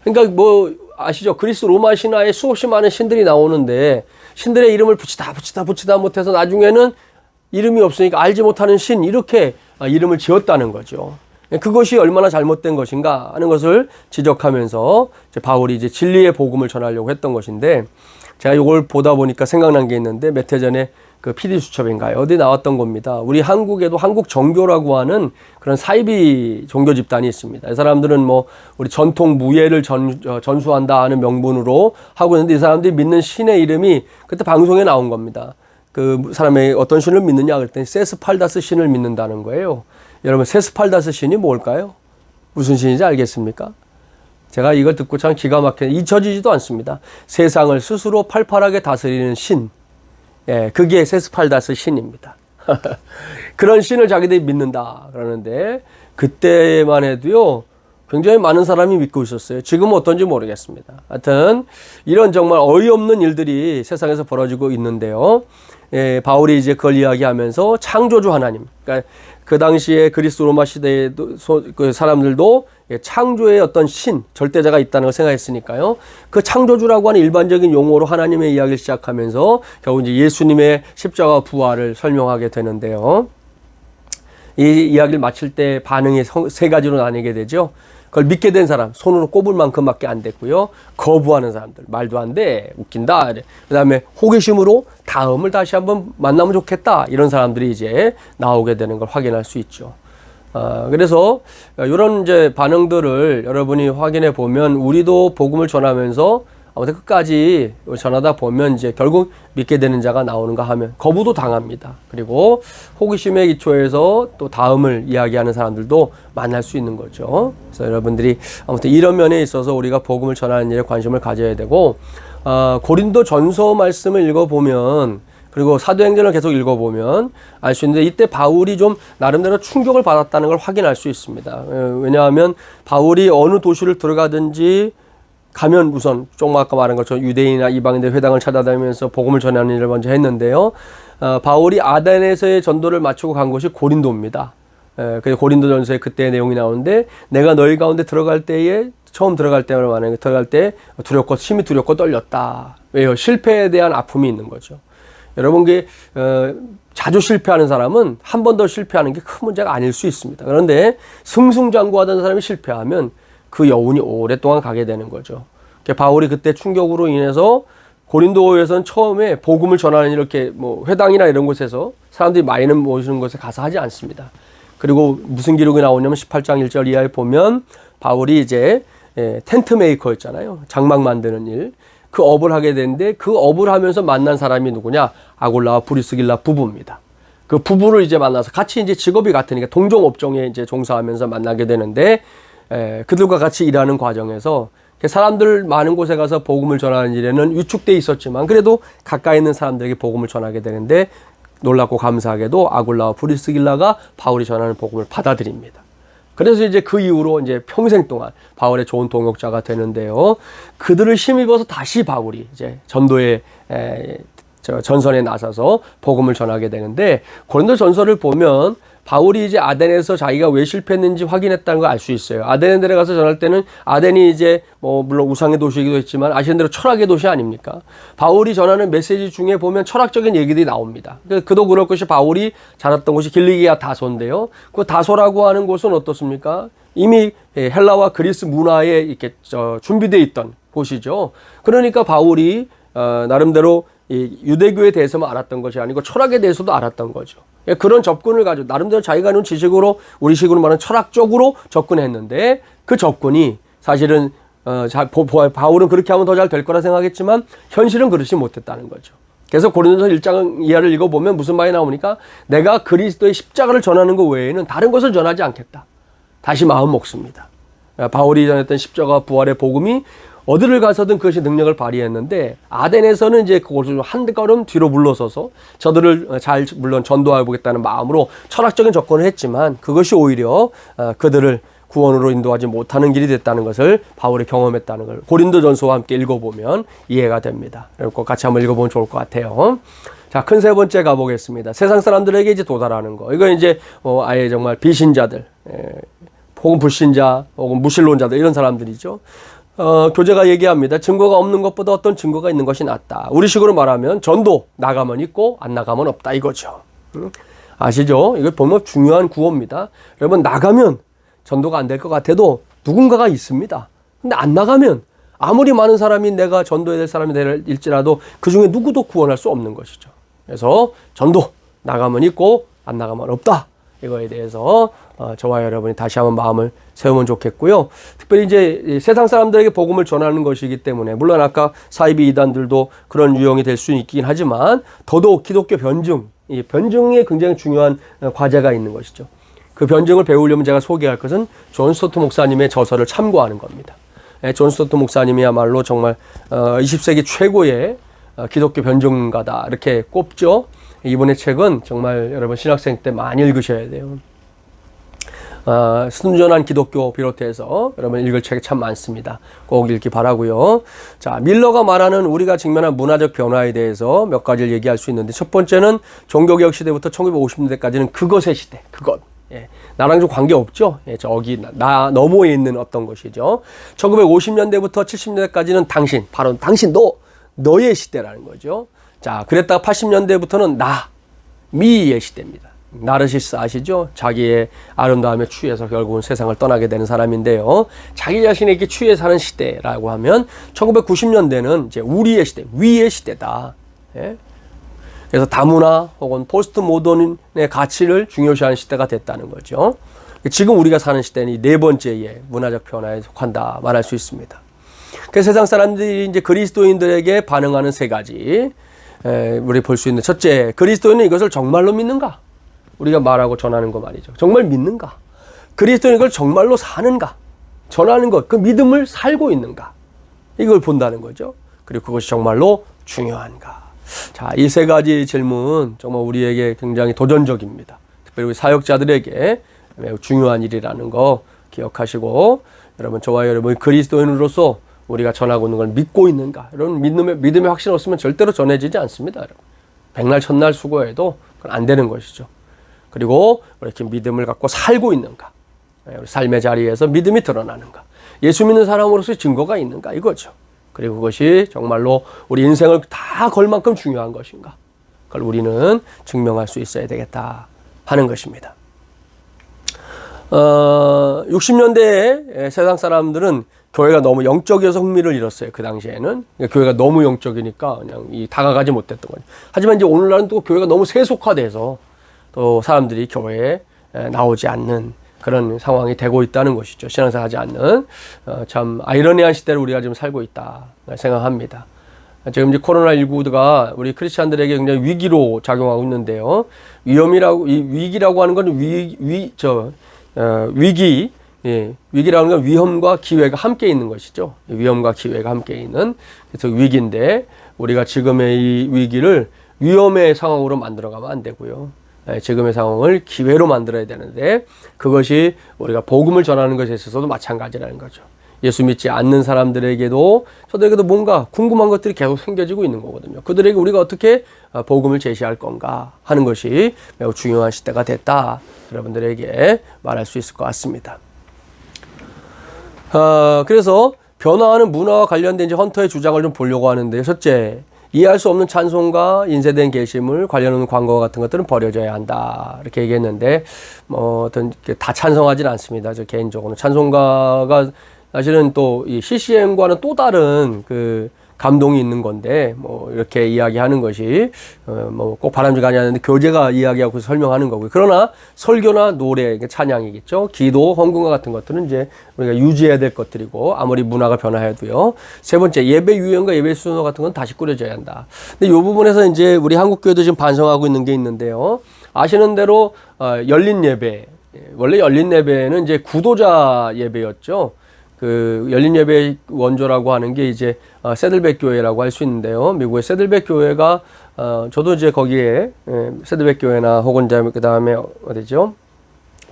그러니까 뭐 아시죠? 그리스 로마 신화에 수없이 많은 신들이 나오는데 신들의 이름을 붙이다 못해서 나중에는 이름이 없으니까 알지 못하는 신 이렇게 이름을 지었다는 거죠. 그것이 얼마나 잘못된 것인가 하는 것을 지적하면서 바울이 이제 진리의 복음을 전하려고 했던 것인데 제가 이걸 보다 보니까 생각난 게 있는데 몇 해 전에 그 PD수첩인가요? 어디 나왔던 겁니다. 우리 한국에도 한국 정교라고 하는 그런 사이비 종교 집단이 있습니다. 이 사람들은 뭐 우리 전통 무예를 전수한다 하는 명분으로 하고 있는데 이 사람들이 믿는 신의 이름이 그때 방송에 나온 겁니다. 그 사람의 어떤 신을 믿느냐 그랬더니 세스팔다스 신을 믿는다는 거예요. 여러분 세스팔다스 신이 뭘까요? 무슨 신인지 알겠습니까? 제가 이걸 듣고 참 기가 막혀 잊혀지지도 않습니다. 세상을 스스로 팔팔하게 다스리는 신. 예, 그게 세스팔다스 신입니다. 그런 신을 자기들이 믿는다 그러는데 그때만 해도요 굉장히 많은 사람이 믿고 있었어요. 지금은 어떤지 모르겠습니다. 하여튼 이런 정말 어이없는 일들이 세상에서 벌어지고 있는데요. 예, 바울이 이제 그걸 이야기하면서 창조주 하나님, 그러니까 그 당시에 그리스 로마 시대에도 그 사람들도 창조의 어떤 신, 절대자가 있다는 걸 생각했으니까요. 그 창조주라고 하는 일반적인 용어로 하나님의 이야기를 시작하면서 결국 이제 예수님의 십자가 부활을 설명하게 되는데요. 이 이야기를 마칠 때 반응이 세 가지로 나뉘게 되죠. 그걸 믿게 된 사람, 손으로 꼽을 만큼밖에 안 됐고요. 거부하는 사람들, 말도 안 돼, 웃긴다. 그 다음에 호기심으로 다음을 다시 한번 만나면 좋겠다. 이런 사람들이 이제 나오게 되는 걸 확인할 수 있죠. 그래서 이런 이제 반응들을 여러분이 확인해 보면 우리도 복음을 전하면서 아무튼 끝까지 전하다 보면 이제 결국 믿게 되는 자가 나오는가 하면 거부도 당합니다. 그리고 호기심의 기초에서 또 다음을 이야기하는 사람들도 만날 수 있는 거죠. 그래서 여러분들이 아무튼 이런 면에 있어서 우리가 복음을 전하는 일에 관심을 가져야 되고 고린도 전서 말씀을 읽어보면 그리고 사도행전을 계속 읽어보면 알 수 있는데 이때 바울이 좀 나름대로 충격을 받았다는 걸 확인할 수 있습니다. 왜냐하면 바울이 어느 도시를 들어가든지 가면 우선 조금 아까 말한 것처럼 유대인이나 이방인들 회당을 찾아다니면서 복음을 전하는 일을 먼저 했는데요. 바울이 아덴에서의 전도를 마치고 간 곳이 고린도입니다. 그래서 고린도전서에 그때의 내용이 나오는데 내가 너희 가운데 들어갈 때에 처음 들어갈 때만 만약에 들어갈 때 두렵고 심히 두렵고 떨렸다. 왜요? 실패에 대한 아픔이 있는 거죠. 여러분 자주 실패하는 사람은 한 번 더 실패하는 게 큰 문제가 아닐 수 있습니다. 그런데 승승장구하던 사람이 실패하면 그 여운이 오랫동안 가게 되는 거죠. 바울이 그때 충격으로 인해서 고린도에서는 처음에 복음을 전하는 이렇게 뭐 회당이나 이런 곳에서 사람들이 많이 모이는 곳에 가서 하지 않습니다. 그리고 무슨 기록이 나오냐면 18장 1절 이하에 보면 바울이 이제 텐트 메이커였잖아요. 장막 만드는 일. 그 업을 하게 되는데 그 업을 하면서 만난 사람이 누구냐? 아골라와 브리스길라 부부입니다. 그 부부를 이제 만나서 같이 이제 직업이 같으니까 동종 업종에 이제 종사하면서 만나게 되는데 그들과 같이 일하는 과정에서 사람들 많은 곳에 가서 복음을 전하는 일에는 위축돼 있었지만 그래도 가까이 있는 사람들에게 복음을 전하게 되는데 놀랍고 감사하게도 아골라와 브리스길라가 바울이 전하는 복음을 받아들입니다. 그래서 이제 그 이후로 이제 평생 동안 바울의 좋은 동역자가 되는데요. 그들을 힘입어서 다시 바울이 이제 전도의 전선에 나서서 복음을 전하게 되는데 고린도 전서를 보면 바울이 이제 아덴에서 자기가 왜 실패했는지 확인했다는 걸 알 수 있어요. 아덴에 내려가서 전할 때는 아덴이 이제 뭐 물론 우상의 도시이기도 했지만 아시는 대로 철학의 도시 아닙니까? 바울이 전하는 메시지 중에 보면 철학적인 얘기들이 나옵니다. 그도 그럴 것이 바울이 자랐던 곳이 길리기아 다소인데요. 그 다소라고 하는 곳은 어떻습니까? 이미 헬라와 그리스 문화에 이렇게 준비되어 있던 곳이죠. 그러니까 바울이 나름대로 이 유대교에 대해서만 알았던 것이 아니고 철학에 대해서도 알았던 거죠. 그런 접근을 가지고 나름대로 자기가 아는 지식으로 우리식으로 말하는 철학적으로 접근했는데 그 접근이 사실은 바울은 그렇게 하면 더 잘 될 거라 생각했지만 현실은 그렇지 못했다는 거죠. 그래서 고린도서 1장 이하를 읽어보면 무슨 말이 나오니까 내가 그리스도의 십자가를 전하는 것 외에는 다른 것을 전하지 않겠다. 다시 마음 먹습니다. 바울이 전했던 십자가 부활의 복음이 어디를 가서든 그것이 능력을 발휘했는데 아덴에서는 이제 그것을 한 걸음 뒤로 물러서서 저들을 물론 전도해 보겠다는 마음으로 철학적인 접근을 했지만 그것이 오히려 그들을 구원으로 인도하지 못하는 길이 됐다는 것을 바울이 경험했다는 걸 고린도전서와 함께 읽어보면 이해가 됩니다. 그리고 같이 한번 읽어보면 좋을 것 같아요. 자, 큰 세 번째 가보겠습니다. 세상 사람들에게 이제 도달하는 거. 이거 이제 아예 정말 비신자들, 혹은 불신자, 혹은 무신론자들 이런 사람들이죠. 교재가 얘기합니다. 증거가 없는 것보다 어떤 증거가 있는 것이 낫다. 우리식으로 말하면 전도 나가면 있고 안 나가면 없다 이거죠. 아시죠? 이거 보면 중요한 구호입니다. 여러분 나가면 전도가 안 될 것 같아도 누군가가 있습니다. 근데 안 나가면 아무리 많은 사람이 내가 전도해야 될 사람이 될지라도 그 중에 누구도 구원할 수 없는 것이죠. 그래서 전도 나가면 있고 안 나가면 없다. 이거에 대해서 저와 여러분이 다시 한번 마음을 세우면 좋겠고요. 특별히 이제 세상 사람들에게 복음을 전하는 것이기 때문에 물론 아까 사이비 이단들도 그런 유형이 될 수 있긴 하지만 더더욱 기독교 변증, 이 변증에 굉장히 중요한 과제가 있는 것이죠. 그 변증을 배우려면 제가 소개할 것은 존 스토트 목사님의 저서를 참고하는 겁니다. 존 스토트 목사님이야말로 정말 20세기 최고의 기독교 변증가다 이렇게 꼽죠. 이분의 책은 정말 여러분 신학생 때 많이 읽으셔야 돼요. 순전한 기독교 비롯해서 여러분 읽을 책이 참 많습니다. 꼭 읽기 바라고요. 자, 밀러가 말하는 우리가 직면한 문화적 변화에 대해서 몇 가지를 얘기할 수 있는데 첫 번째는 종교개혁 시대부터 1950년대까지는 그것의 시대, 그것. 예, 나랑 좀 관계없죠? 예, 저기 나 너머에 있는 어떤 것이죠. 1950년대부터 70년대까지는 당신, 바로 당신 너의 시대라는 거죠. 자, 그랬다가 80년대부터는 미의 시대입니다. 나르시스 아시죠? 자기의 아름다움에 취해서 결국은 세상을 떠나게 되는 사람인데요. 자기 자신에게 취해 사는 시대라고 하면 1990년대는 이제 우리의 시대, 위의 시대다. 예? 그래서 다문화 혹은 포스트 모던의 가치를 중요시하는 시대가 됐다는 거죠. 지금 우리가 사는 시대는 이 네 번째의 문화적 변화에 속한다 말할 수 있습니다. 그래서 세상 사람들이 이제 그리스도인들에게 반응하는 세 가지 우리 볼 수 있는 첫째, 그리스도인은 이것을 정말로 믿는가? 우리가 말하고 전하는 거 말이죠. 정말 믿는가? 그리스도인은 이걸 정말로 사는가? 전하는 것, 그 믿음을 살고 있는가? 이걸 본다는 거죠. 그리고 그것이 정말로 중요한가? 자, 이 세 가지 질문 정말 우리에게 굉장히 도전적입니다. 특별히 우리 사역자들에게 매우 중요한 일이라는 거 기억하시고 여러분 저와 여러분 그리스도인으로서 우리가 전하고 있는 걸 믿고 있는가? 이런 믿음의 확신 없으면 절대로 전해지지 않습니다. 여러분. 백날 천날 수고해도 그건 안 되는 것이죠. 그리고 이렇게 믿음을 갖고 살고 있는가? 우리 삶의 자리에서 믿음이 드러나는가? 예수 믿는 사람으로서 증거가 있는가? 이거죠. 그리고 그것이 정말로 우리 인생을 다 걸 만큼 중요한 것인가? 그걸 우리는 증명할 수 있어야 되겠다 하는 것입니다. 60년대에 세상 사람들은 교회가 너무 영적이어서 흥미를 잃었어요. 그 당시에는. 교회가 너무 영적이니까 그냥 다가가지 못했던 거죠. 하지만 이제 오늘날은 또 교회가 너무 세속화돼서 또 사람들이 교회에 나오지 않는 그런 상황이 되고 있다는 것이죠. 신앙생활 하지 않는 참 아이러니한 시대를 우리가 지금 살고 있다 생각합니다. 지금 이제 코로나19가 우리 크리스찬들에게 굉장히 위기로 작용하고 있는데요. 위기라고 하는 건 위기라는 건 위험과 기회가 함께 있는 것이죠. 위험과 기회가 함께 있는 그래서 위기인데 우리가 지금의 이 위기를 위험의 상황으로 만들어가면 안 되고요. 지금의 상황을 기회로 만들어야 되는데 그것이 우리가 복음을 전하는 것에 있어서도 마찬가지라는 거죠. 예수 믿지 않는 사람들에게도 저들에게도 뭔가 궁금한 것들이 계속 생겨지고 있는 거거든요. 그들에게 우리가 어떻게 복음을 제시할 건가 하는 것이 매우 중요한 시대가 됐다. 여러분들에게 말할 수 있을 것 같습니다. 그래서 변화하는 문화와 관련된 이제 헌터의 주장을 좀 보려고 하는데 첫째, 이해할 수 없는 찬송가, 인쇄된 게시물, 관련 광고 같은 것들은 버려져야 한다. 이렇게 얘기했는데, 다 찬성하지는 않습니다. 저 개인적으로는. 찬송가가 사실은 또 이 CCM과는 또 다른 그 감동이 있는 건데, 이렇게 이야기하는 것이, 꼭 바람직하지 않는데 교재가 이야기하고 설명하는 거고요. 그러나 설교나 노래, 찬양이겠죠. 기도, 헌금과 같은 것들은 이제 우리가 유지해야 될 것들이고, 아무리 문화가 변화해도요. 세 번째, 예배 유형과 예배 순서 같은 건 다시 꾸려져야 한다. 근데 이 부분에서 이제 우리 한국교회도 지금 반성하고 있는 게 있는데요. 아시는 대로, 열린 예배. 원래 열린 예배는 이제 구도자 예배였죠. 그 열린 예배 원조라고 하는 게 이제 세들백 교회라고 할 수 있는데요. 미국의 세들백 교회가 저도 이제 거기에 세들백 교회나 혹은 그다음에 어디죠?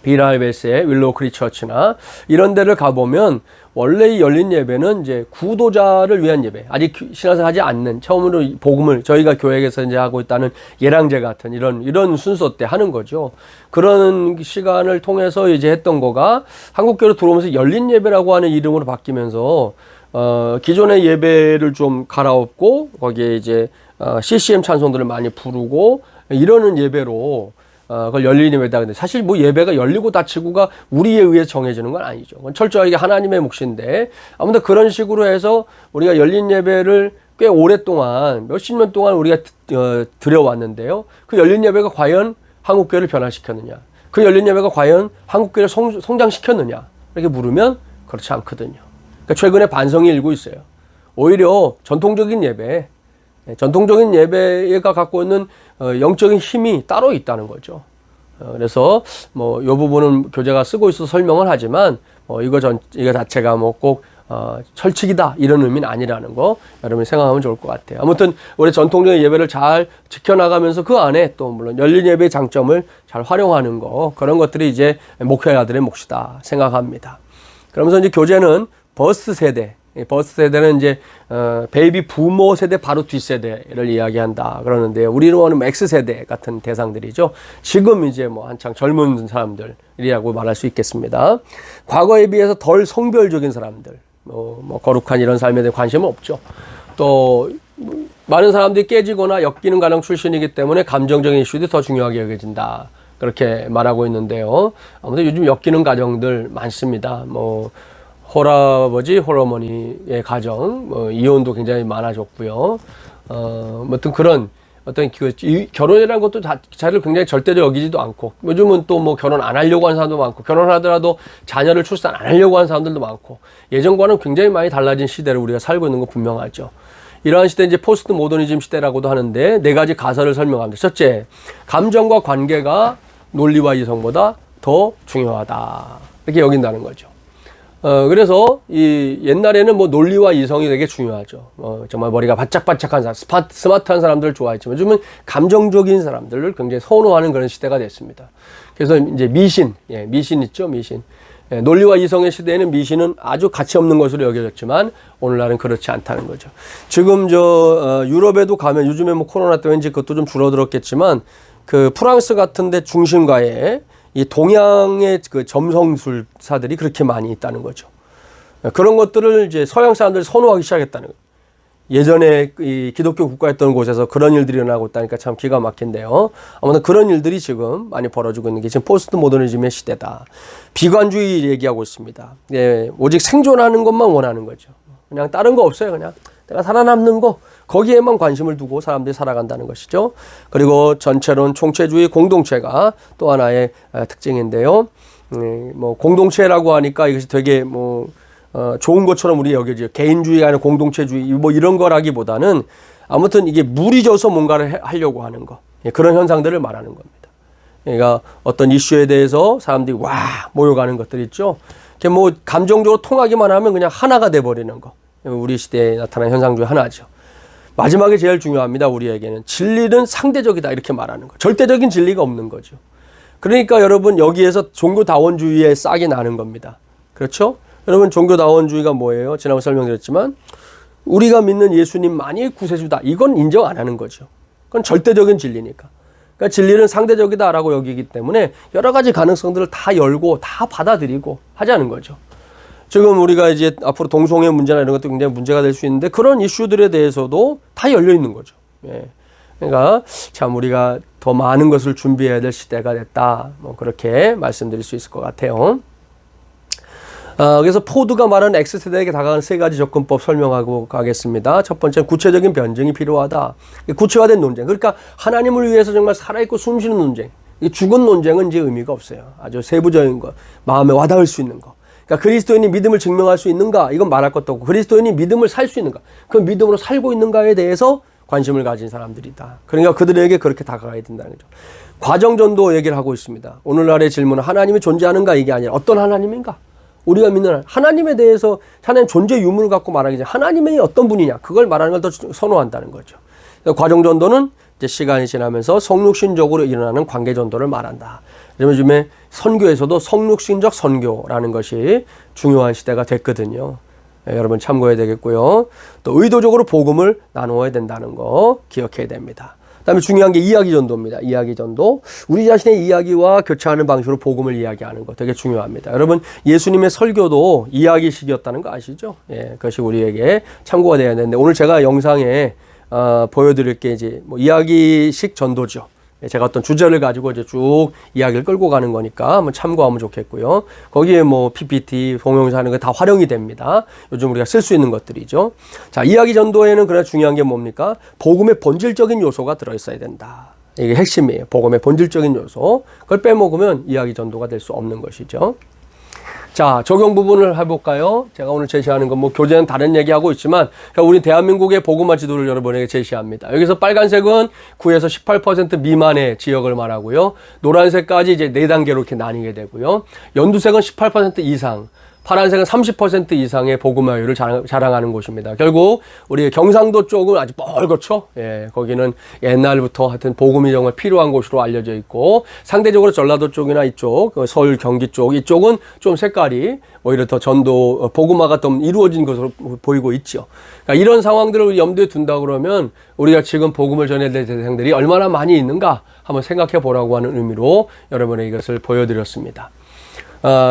비랄베스의 윌로우 크리 처치나 이런 데를 가보면 원래 이 열린 예배는 이제 구도자를 위한 예배, 아직 신앙생활 하지 않는 처음으로 복음을 저희가 교회에서 이제 하고 있다는 예랑제 같은 이런 순서 때 하는 거죠. 그런 시간을 통해서 이제 했던 거가 한국교회로 들어오면서 열린 예배라고 하는 이름으로 바뀌면서 기존의 예배를 좀 갈아엎고 거기에 이제 CCM 찬송들을 많이 부르고 이러는 예배로 그걸 열린 예배다. 근데 사실 뭐 예배가 열리고 닫히고가 우리에 의해 정해지는 건 아니죠. 그건 철저하게 하나님의 몫인데 아무튼 그런 식으로 해서 우리가 열린 예배를 꽤 오랫동안 몇십 년 동안 우리가 드려왔는데요. 그 열린 예배가 과연 한국교회를 변화시켰느냐? 그 열린 예배가 과연 한국교회를 성장시켰느냐 이렇게 물으면 그렇지 않거든요. 그러니까 최근에 반성이 일고 있어요. 오히려 전통적인 예배가 갖고 있는 영적인 힘이 따로 있다는 거죠. 그래서 뭐 이 부분은 교재가 쓰고 있어서 설명을 하지만 이거 자체가 뭐 꼭 철칙이다 이런 의미는 아니라는 거 여러분이 생각하면 좋을 것 같아요. 아무튼 우리 전통적인 예배를 잘 지켜나가면서 그 안에 또 물론 열린 예배의 장점을 잘 활용하는 거 그런 것들이 이제 목회자들의 몫이다 생각합니다. 그러면서 이제 교재는 버스트 세대는 이제 베이비 부모 세대 바로 뒷세대를 이야기한다 그러는데요. 우리는 X세대 같은 대상들이죠. 지금 이제 뭐 한창 젊은 사람들이라고 말할 수 있겠습니다. 과거에 비해서 덜 성별적인 사람들, 뭐 거룩한 이런 삶에 대해 관심은 없죠. 또 많은 사람들이 깨지거나 엮이는 가정 출신이기 때문에 감정적인 이슈들이 더 중요하게 여겨진다. 그렇게 말하고 있는데요. 아무튼 요즘 엮이는 가정들 많습니다. 뭐 홀아버지, 홀어머니의 가정, 이혼도 굉장히 많아졌고요. 아무튼 그런 어떤 결혼이라는 것도 자체를 굉장히 절대로 여기지도 않고, 요즘은 또 뭐 결혼 안 하려고 하는 사람도 많고, 결혼하더라도 자녀를 출산 안 하려고 하는 사람들도 많고, 예전과는 굉장히 많이 달라진 시대를 우리가 살고 있는 거 분명하죠. 이러한 시대 이제 포스트 모더니즘 시대라고도 하는데, 4가지 가설을 설명합니다. 첫째, 감정과 관계가 논리와 이성보다 더 중요하다. 이렇게 여긴다는 거죠. 그래서 옛날에는 뭐 논리와 이성이 되게 중요하죠. 정말 머리가 바짝바짝한 사람, 스마트한 사람들을 좋아했지만 요즘은 감정적인 사람들을 굉장히 선호하는 그런 시대가 됐습니다. 그래서 이제 미신 있죠, 미신. 논리와 이성의 시대에는 미신은 아주 가치 없는 것으로 여겨졌지만 오늘날은 그렇지 않다는 거죠. 지금 유럽에도 가면 요즘에 뭐 코로나 때문에 이제 그것도 좀 줄어들었겠지만 그 프랑스 같은 데 중심가에 이 동양의 그 점성술사들이 그렇게 많이 있다는 거죠. 그런 것들을 이제 서양 사람들이 선호하기 시작했다는 거예요. 예전에 이 기독교 국가였던 곳에서 그런 일들이 일어나고 있다니까 참 기가 막힌데요. 아무튼 그런 일들이 지금 많이 벌어지고 있는 게 지금 포스트 모더니즘의 시대다. 비관주의 얘기하고 있습니다. 오직 생존하는 것만 원하는 거죠. 그냥 다른 거 없어요. 그냥 내가 살아남는 거 거기에만 관심을 두고 사람들이 살아간다는 것이죠. 그리고 전체론 총체주의 공동체가 또 하나의 특징인데요. 뭐 공동체라고 하니까 이것이 되게 좋은 것처럼 우리 여겨져요. 개인주의가 아니라 공동체주의 뭐 이런 거라기보다는 아무튼 이게 무리져서 뭔가를 하려고 하는 거 그런 현상들을 말하는 겁니다. 그러니까 어떤 이슈에 대해서 사람들이 모여가는 것들 있죠. 뭐 감정적으로 통하기만 하면 그냥 하나가 돼버리는 거. 우리 시대에 나타난 현상 중에 하나죠. 마지막에 제일 중요합니다. 우리에게는 진리는 상대적이다 이렇게 말하는 거. 절대적인 진리가 없는 거죠. 그러니까 여러분 여기에서 종교다원주의에 싹이 나는 겁니다. 그렇죠? 여러분 종교다원주의가 뭐예요? 지난번 설명드렸지만 우리가 믿는 예수님만이 구세주다. 이건 인정 안 하는 거죠. 그건 절대적인 진리니까. 그러니까 진리는 상대적이다라고 여기기 때문에 여러 가지 가능성들을 다 열고 다 받아들이고 하자는 거죠. 지금 우리가 이제 앞으로 동성애 문제나 이런 것도 굉장히 문제가 될 수 있는데 그런 이슈들에 대해서도 다 열려 있는 거죠. 그러니까 참 우리가 더 많은 것을 준비해야 될 시대가 됐다. 뭐 그렇게 말씀드릴 수 있을 것 같아요. 그래서 포드가 말하는 X세대에게 다가가는 3가지 접근법 설명하고 가겠습니다. 첫 번째는 구체적인 변증이 필요하다. 구체화된 논쟁. 그러니까 하나님을 위해서 정말 살아있고 숨쉬는 논쟁. 죽은 논쟁은 이제 의미가 없어요. 아주 세부적인 것, 마음에 와닿을 수 있는 것. 그러니까 그리스도인이 믿음을 증명할 수 있는가? 이건 말할 것도 없고 그리스도인이 믿음을 살 수 있는가? 그 믿음으로 살고 있는가에 대해서 관심을 가진 사람들이다. 그러니까 그들에게 그렇게 다가가야 된다는 거죠. 과정전도 얘기를 하고 있습니다. 오늘날의 질문은 하나님이 존재하는가 이게 아니라 어떤 하나님인가? 우리가 믿는 하나님에 대해서 하나님 존재 유무를 갖고 말하기 전에 하나님이 어떤 분이냐? 그걸 말하는 걸 더 선호한다는 거죠. 과정전도는 이제 시간이 지나면서 성육신적으로 일어나는 관계전도를 말한다. 요즘에 선교에서도 성육신적 선교라는 것이 중요한 시대가 됐거든요. 여러분 참고해야 되겠고요. 또 의도적으로 복음을 나누어야 된다는 거 기억해야 됩니다. 그다음에 중요한 게 이야기전도입니다. 이야기전도. 우리 자신의 이야기와 교차하는 방식으로 복음을 이야기하는 거 되게 중요합니다. 여러분 예수님의 설교도 이야기식이었다는 거 아시죠? 그것이 우리에게 참고가 돼야 되는데 오늘 제가 영상에 보여드릴 게 이제 뭐 이야기식 전도죠. 제가 어떤 주제를 가지고 이제 쭉 이야기를 끌고 가는 거니까 한번 참고하면 좋겠고요. 거기에 뭐 PPT, 동영상 하는 거 다 활용이 됩니다. 요즘 우리가 쓸 수 있는 것들이죠. 자, 이야기 전도에는 그러나 중요한 게 뭡니까? 복음의 본질적인 요소가 들어있어야 된다. 이게 핵심이에요. 복음의 본질적인 요소. 그걸 빼먹으면 이야기 전도가 될 수 없는 것이죠. 자, 적용 부분을 해볼까요? 제가 오늘 제시하는 건 뭐 교재는 다른 얘기하고 있지만, 우리 대한민국의 복음화 지도를 여러분에게 제시합니다. 여기서 빨간색은 9에서 18% 미만의 지역을 말하고요. 노란색까지 이제 4단계로 이렇게 나뉘게 되고요. 연두색은 18% 이상, 파란색은 30% 이상의 복음화율을 자랑하는 곳입니다. 결국 우리 경상도 쪽은 아주 뻘겋죠. 예, 거기는 옛날부터 하여튼 복음이 정말 필요한 곳으로 알려져 있고, 상대적으로 전라도 쪽이나 이쪽, 서울, 경기 쪽 이쪽은 좀 색깔이 오히려 더 전도 복음화가 좀 이루어진 것으로 보이고 있죠. 그러니까 이런 상황들을 염두에 둔다 그러면 우리가 지금 복음을 전해야 될 대상들이 얼마나 많이 있는가 한번 생각해 보라고 하는 의미로 여러분에게 이것을 보여드렸습니다.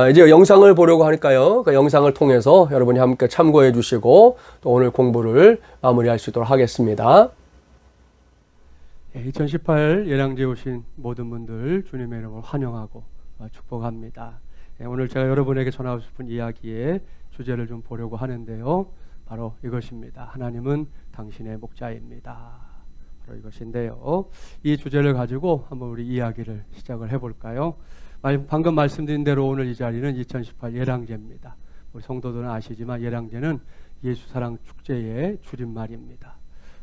이제 영상을 보려고 하니까요. 그 영상을 통해서 여러분이 함께 참고해 주시고 또 오늘 공부를 마무리할 수 있도록 하겠습니다. 2018 예량제에 오신 모든 분들 주님의 이름으로 환영하고 축복합니다. 오늘 제가 여러분에게 전하고 싶은 이야기의 주제를 좀 보려고 하는데요. 바로 이것입니다. 하나님은 당신의 목자입니다. 바로 이것인데요. 이 주제를 가지고 한번 우리 이야기를 시작을 해볼까요? 방금 말씀드린 대로 오늘 이 자리는 2018 예량제입니다. 우리 성도들은 아시지만 예량제는 예수사랑 축제의 줄임말입니다.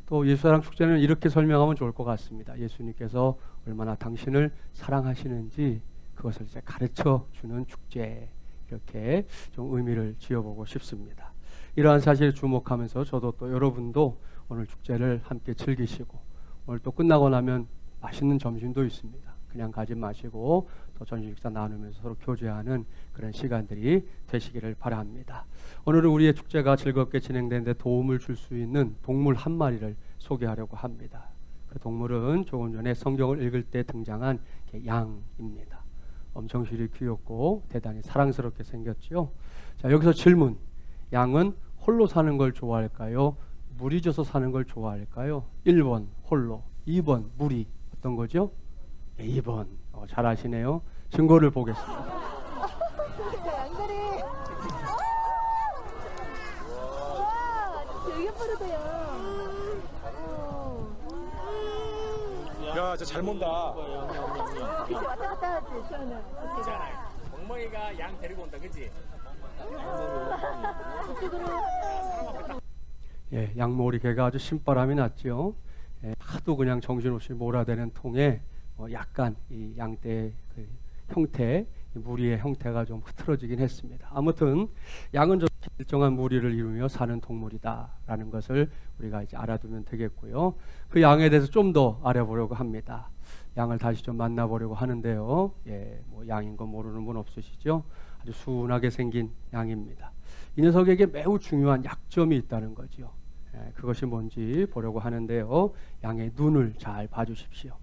또 예수사랑 축제는 이렇게 설명하면 좋을 것 같습니다. 예수님께서 얼마나 당신을 사랑하시는지 그것을 이제 가르쳐 주는 축제, 이렇게 좀 의미를 지어보고 싶습니다. 이러한 사실에 주목하면서 저도 또 여러분도 오늘 축제를 함께 즐기시고, 오늘 또 끝나고 나면 맛있는 점심도 있습니다. 그냥 가지 마시고 또 점심 식사 나누면서 서로 교제하는 그런 시간들이 되시기를 바랍니다. 오늘은 우리의 축제가 즐겁게 진행되는데 도움을 줄 수 있는 동물 한 마리를 소개하려고 합니다. 그 동물은 조금 전에 성경을 읽을 때 등장한 양입니다. 엄청 실이 귀엽고 대단히 사랑스럽게 생겼죠. 자, 여기서 질문. 양은 홀로 사는 걸 좋아할까요? 무리 져서 사는 걸 좋아할까요? 1번 홀로, 2번 무리. 어떤 거죠? 2번. 잘 아시네요. 증거를 보겠습니다. 양다리. 되게 빠르다. 야, 저 잘 mon다. 그치, 왔다 갔다 하지, 저는. 멍멍이가 양 데리고 온다, 그치? 예, 양모리 개가 아주 신바람이 났죠. 예, 하도 그냥 정신없이 몰아대는 통에 약간 이 양떼의 그 형태, 무리의 형태가 좀 흐트러지긴 했습니다. 아무튼 양은 좀 일정한 무리를 이루며 사는 동물이다라는 것을 우리가 이제 알아두면 되겠고요. 그 양에 대해서 좀 더 알아보려고 합니다. 양을 다시 좀 만나보려고 하는데요. 예, 뭐 양인 거 모르는 분 없으시죠? 아주 순하게 생긴 양입니다. 이 녀석에게 매우 중요한 약점이 있다는 거죠. 예, 그것이 뭔지 보려고 하는데요. 양의 눈을 잘 봐주십시오.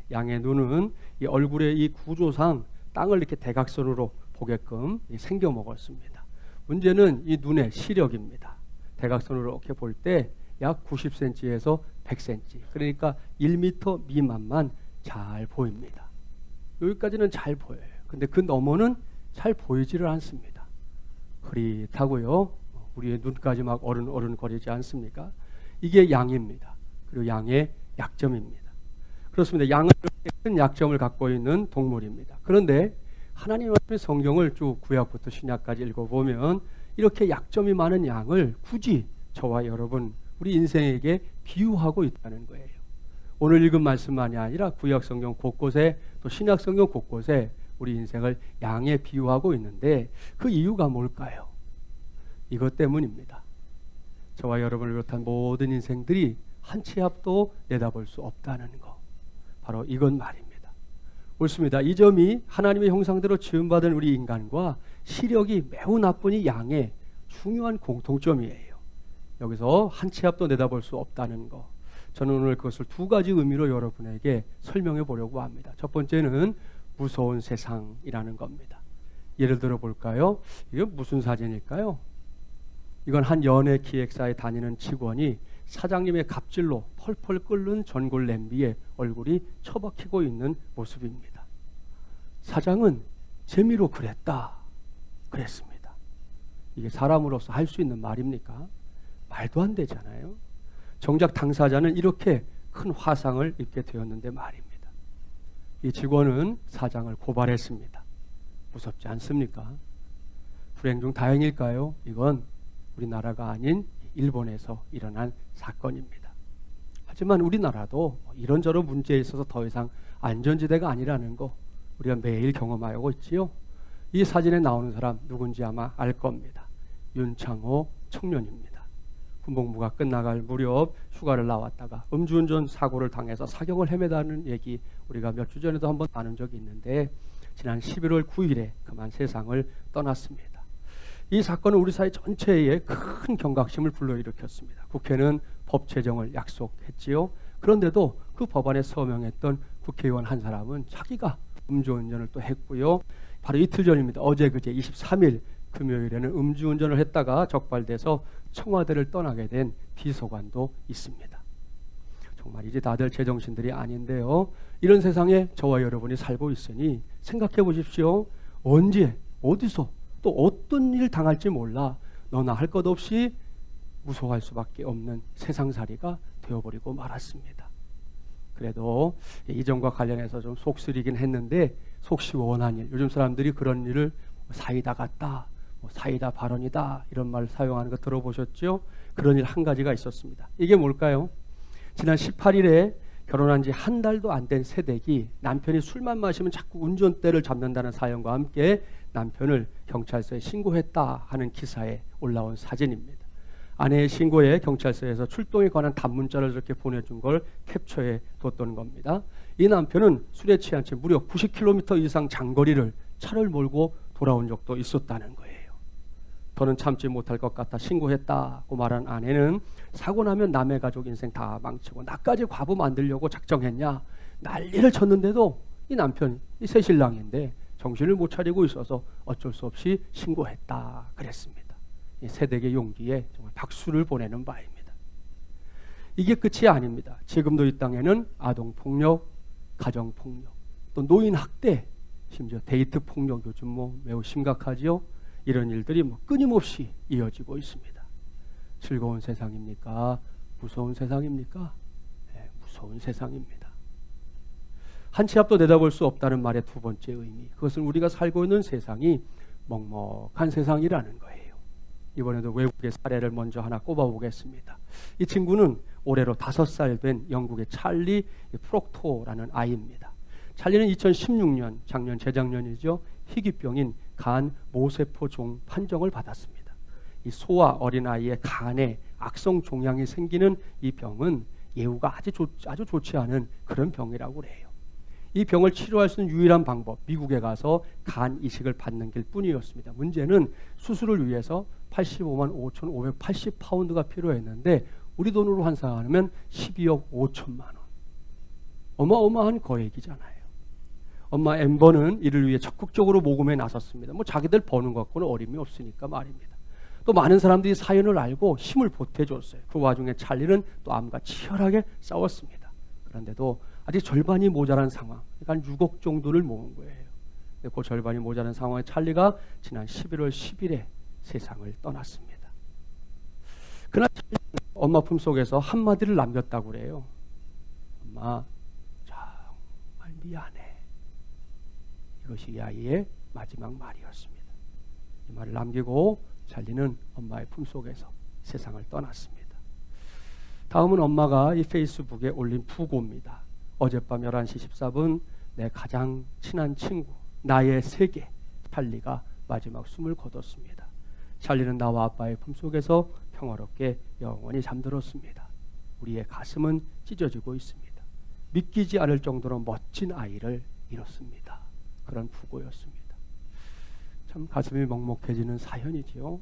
양의 눈은 이 얼굴의 이 구조상 땅을 이렇게 대각선으로 보게끔 생겨 먹었습니다. 문제는 이 눈의 시력입니다. 대각선으로 이렇게 볼 때 약 90cm에서 100cm, 그러니까 1m 미만만 잘 보입니다. 여기까지는 잘 보여요. 근데 그 너머는 잘 보이지를 않습니다. 흐릿하고요. 우리의 눈까지 막 어른거리지 않습니까? 이게 양입니다. 그리고 양의 약점입니다. 그렇습니다. 양은 이렇게 큰 약점을 갖고 있는 동물입니다. 그런데 하나님의 성경을 쭉 구약부터 신약까지 읽어보면 이렇게 약점이 많은 양을 굳이 저와 여러분, 우리 인생에게 비유하고 있다는 거예요. 오늘 읽은 말씀만이 아니라 구약 성경 곳곳에 또 신약 성경 곳곳에 우리 인생을 양에 비유하고 있는데 그 이유가 뭘까요? 이것 때문입니다. 저와 여러분을 비롯한 모든 인생들이 한 치 앞도 내다볼 수 없다는 거. 바로 이건 말입니다. 옳습니다. 이 점이 하나님의 형상대로 지음받은 우리 인간과 시력이 매우 나쁜 이 양의 중요한 공통점이에요. 여기서 한 치 앞도 내다볼 수 없다는 거. 저는 오늘 그것을 두 가지 의미로 여러분에게 설명해 보려고 합니다. 첫 번째는 무서운 세상이라는 겁니다. 예를 들어 볼까요? 이게 무슨 사진일까요? 이건 한 연예 기획사에 다니는 직원이 사장님의 갑질로 펄펄 끓는 전골 냄비에 얼굴이 처박히고 있는 모습입니다. 사장은 재미로 그랬습니다. 이게 사람으로서 할 수 있는 말입니까? 말도 안 되잖아요. 정작 당사자는 이렇게 큰 화상을 입게 되었는데 말입니다. 이 직원은 사장을 고발했습니다. 무섭지 않습니까? 불행 중 다행일까요? 이건 우리나라가 아닌 일본에서 일어난 사건입니다. 하지만 우리나라도 이런저런 문제에 있어서 더 이상 안전지대가 아니라는 거 우리가 매일 경험하고 있지요. 이 사진에 나오는 사람 누군지 아마 알 겁니다. 윤창호 청년입니다. 군복무가 끝나갈 무렵 휴가를 나왔다가 음주운전 사고를 당해서 사경을 헤매다는 얘기 우리가 몇 주 전에도 한번 나눈 적이 있는데 지난 11월 9일에 그만 세상을 떠났습니다. 이 사건은 우리 사회 전체에 큰 경각심을 불러일으켰습니다. 국회는 법 제정을 약속했지요. 그런데도 그 법안에 서명했던 국회의원 한 사람은 자기가 음주운전을 또 했고요. 바로 이틀 전입니다. 어제 그제 23일 금요일에는 음주운전을 했다가 적발돼서 청와대를 떠나게 된 비서관도 있습니다. 정말이지 다들 제정신들이 아닌데요. 이런 세상에 저와 여러분이 살고 있으니 생각해 보십시오. 언제 어디서 또 어떤 일 당할지 몰라 너나 할 것 없이 무서워할 수밖에 없는 세상살이가 되어버리고 말았습니다. 그래도 이전과 관련해서 좀 속쓰리긴 했는데 속 시원한 일, 요즘 사람들이 그런 일을 사이다 같다, 사이다 발언이다 이런 말 사용하는 거 들어보셨죠? 그런 일 한 가지가 있었습니다. 이게 뭘까요? 지난 18일에 결혼한 지 한 달도 안 된 새댁이 남편이 술만 마시면 자꾸 운전대를 잡는다는 사연과 함께 남편을 경찰서에 신고했다 하는 기사에 올라온 사진입니다. 아내의 신고에 경찰서에서 출동에 관한 단문자를 저렇게 보내준 걸 캡처해 뒀던 겁니다. 이 남편은 술에 취한 채 무려 90km 이상 장거리를 차를 몰고 돌아온 적도 있었다는 거예요. 더는 참지 못할 것 같아 신고했다고 말한 아내는 사고 나면 남의 가족 인생 다 망치고 나까지 과부 만들려고 작정했냐 난리를 쳤는데도 이 남편, 이 새신랑인데 정신을 못 차리고 있어서 어쩔 수 없이 신고했다 그랬습니다. 이 새댁의 용기에 정말 박수를 보내는 바입니다. 이게 끝이 아닙니다. 지금도 이 땅에는 아동폭력, 가정폭력, 또 노인학대, 심지어 데이트폭력 요즘 매우 심각하지요. 이런 일들이 끊임없이 이어지고 있습니다. 즐거운 세상입니까? 무서운 세상입니까? 네, 무서운 세상입니다. 한 치 앞도 내다볼 수 없다는 말의 두 번째 의미, 그것은 우리가 살고 있는 세상이 먹먹한 세상이라는 거예요. 이번에도 외국의 사례를 먼저 하나 꼽아보겠습니다. 이 친구는 올해로 5살 된 영국의 찰리 프록토라는 아이입니다. 찰리는 2016년, 작년 재작년이죠. 희귀병인 간 모세포종 판정을 받았습니다. 이 소아 어린아이의 간에 악성 종양이 생기는 이 병은 예후가 아주 좋지 않은 그런 병이라고 그래요. 이 병을 치료할 수 있는 유일한 방법, 미국에 가서 간 이식을 받는 길 뿐이었습니다. 문제는 수술을 위해서 85만 5,580파운드가 필요했는데 우리 돈으로 환산하면 12억 5천만 원. 어마어마한 거액이잖아요. 엄마 엠버는 이를 위해 적극적으로 모금에 나섰습니다. 자기들 버는 것 갖고는 어림이 없으니까 말입니다. 또 많은 사람들이 사연을 알고 힘을 보태줬어요. 그 와중에 찰리는 또 암과 치열하게 싸웠습니다. 그런데도 아직 절반이 모자란 상황, 그러니까 6억 정도를 모은 거예요. 그 절반이 모자란 상황에 찰리가 지난 11월 10일에 세상을 떠났습니다. 그날 엄마 품속에서 한마디를 남겼다고 그래요. 엄마, 정말 미안해. 이것이 이 아이의 마지막 말이었습니다. 이 말을 남기고 찰리는 엄마의 품속에서 세상을 떠났습니다. 다음은 엄마가 이 페이스북에 올린 부고입니다. 어젯밤 11시 14분 내 가장 친한 친구, 나의 세계 찰리가 마지막 숨을 거뒀습니다. 찰리는 나와 아빠의 품속에서 평화롭게 영원히 잠들었습니다. 우리의 가슴은 찢어지고 있습니다. 믿기지 않을 정도로 멋진 아이를 잃었습니다. 그런 부고였습니다. 참 가슴이 먹먹해지는 사연이지요.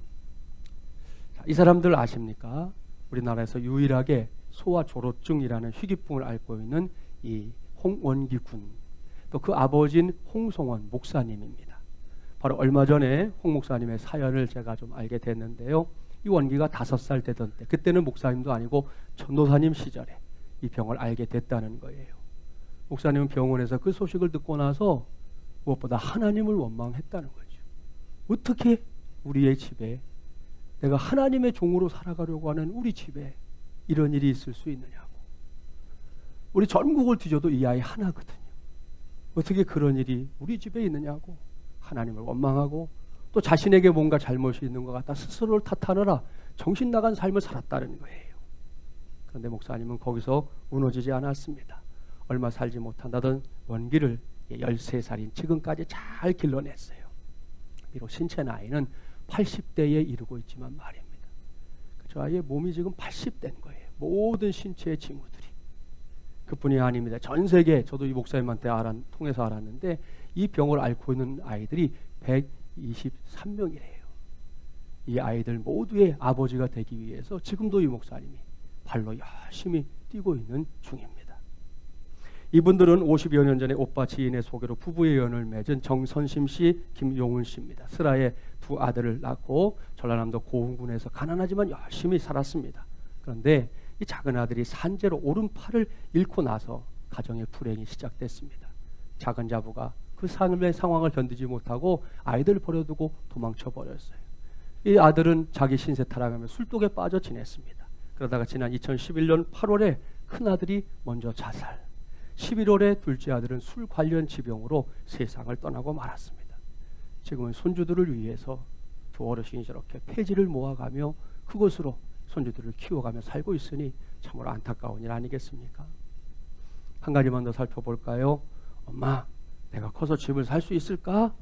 자, 이 사람들 아십니까? 우리나라에서 유일하게 소아조로증이라는 희귀병을 앓고 있는 이 홍원기 군, 또 그 아버지인 홍성원 목사님입니다. 바로 얼마 전에 홍 목사님의 사연을 제가 좀 알게 됐는데요. 이 원기가 5살 되던 때, 그때는 목사님도 아니고 전도사님 시절에 이 병을 알게 됐다는 거예요. 목사님은 병원에서 그 소식을 듣고 나서 무엇보다 하나님을 원망했다는 거죠. 어떻게 우리의 집에, 내가 하나님의 종으로 살아가려고 하는 우리 집에 이런 일이 있을 수 있느냐고. 우리 전국을 뒤져도 이 아이 하나거든요. 어떻게 그런 일이 우리 집에 있느냐고 하나님을 원망하고 또 자신에게 뭔가 잘못이 있는 것 같다 스스로를 탓하느라 정신 나간 삶을 살았다는 거예요. 그런데 목사님은 거기서 무너지지 않았습니다. 얼마 살지 못한다던 원기를 13살인 지금까지 잘 길러냈어요. 비록 신체 나이는 80대에 이르고 있지만 말입니다. 저 아이의 몸이 지금 80대인 거예요. 모든 신체의 징후들이. 그뿐이 아닙니다. 전 세계, 저도 이 목사님한테 통해서 알았는데 이 병을 앓고 있는 아이들이 123명이래요. 이 아이들 모두의 아버지가 되기 위해서 지금도 이 목사님이 발로 열심히 뛰고 있는 중입니다. 이분들은 50여 년 전에 오빠 지인의 소개로 부부의 연을 맺은 정선심 씨, 김용훈 씨입니다. 슬하에 두 아들을 낳고 전라남도 고흥군에서 가난하지만 열심히 살았습니다. 그런데 이 작은 아들이 산재로 오른팔을 잃고 나서 가정의 불행이 시작됐습니다. 작은 자부가 그 삶의 상황을 견디지 못하고 아이들을 버려두고 도망쳐 버렸어요. 이 아들은 자기 신세 타락하며 술독에 빠져 지냈습니다. 그러다가 지난 2011년 8월에 큰 아들이 먼저 자살, 11월에 둘째 아들은 술 관련 지병으로 세상을 떠나고 말았습니다. 지금은 손주들을 위해서 두 어르신이 저렇게 폐지를 모아가며 그것으로 손주들을 키워가며 살고 있으니 참으로 안타까운 일 아니겠습니까? 한 가지만 더 살펴볼까요? 엄마, 내가 커서 집을 살 수 있을까?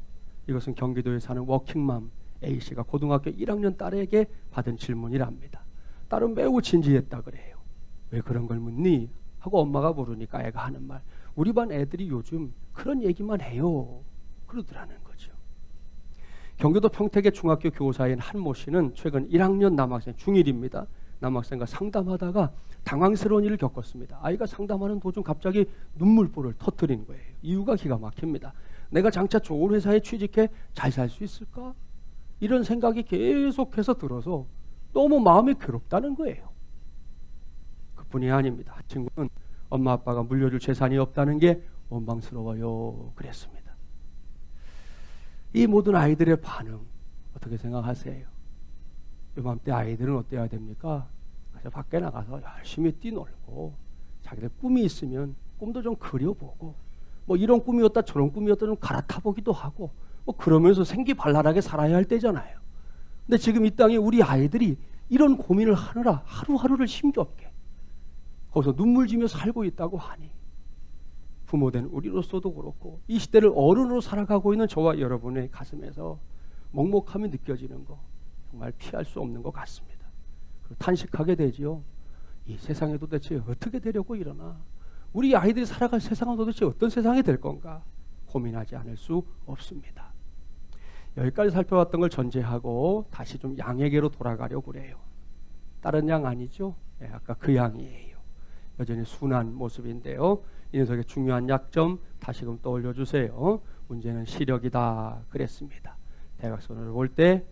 이것은 경기도에 사는 워킹맘 A씨가 고등학교 1학년 딸에게 받은 질문이랍니다. 딸은 매우 진지했다 그래요. 왜 그런 걸 묻니? 하고 엄마가 물으니까 애가 하는 말, 우리 반 애들이 요즘 그런 얘기만 해요. 그러더라는 거죠. 경기도 평택의 중학교 교사인 한모 씨는 최근 1학년 남학생 중1입니다. 남학생과 상담하다가 당황스러운 일을 겪었습니다. 아이가 상담하는 도중 갑자기 눈물보를 터뜨린 거예요. 이유가 기가 막힙니다. 내가 장차 좋은 회사에 취직해 잘 살 수 있을까? 이런 생각이 계속해서 들어서 너무 마음이 괴롭다는 거예요. 그뿐이 아닙니다. 친구는 엄마 아빠가 물려줄 재산이 없다는 게 원망스러워요. 그랬습니다. 이 모든 아이들의 반응 어떻게 생각하세요? 요맘때 아이들은 어때야 됩니까? 그래서 밖에 나가서 열심히 뛰놀고 자기들 꿈이 있으면 꿈도 좀 그려보고 뭐 이런 꿈이었다 저런 꿈이었다 좀 갈아타보기도 하고 뭐 그러면서 생기발랄하게 살아야 할 때잖아요. 근데 지금 이 땅에 우리 아이들이 이런 고민을 하느라 하루하루를 힘겹게 거기서 눈물 지며 살고 있다고 하니 부모된 우리로서도 그렇고 이 시대를 어른으로 살아가고 있는 저와 여러분의 가슴에서 먹먹함이 느껴지는 거 정말 피할 수 없는 것 같습니다. 탄식하게 되지요. 이 세상에 도대체 어떻게 되려고 이러나, 우리 아이들이 살아갈 세상은 도대체 어떤 세상이 될 건가 고민하지 않을 수 없습니다. 여기까지 살펴봤던 걸 전제하고 다시 좀 양에게로 돌아가려고 그래요. 다른 양 아니죠? 네, 아까 그 양이에요. 여전히 순한 모습인데요. 이 녀석의 중요한 약점 다시금 떠올려 주세요. 문제는 시력이다 그랬습니다. 대각선을 볼 때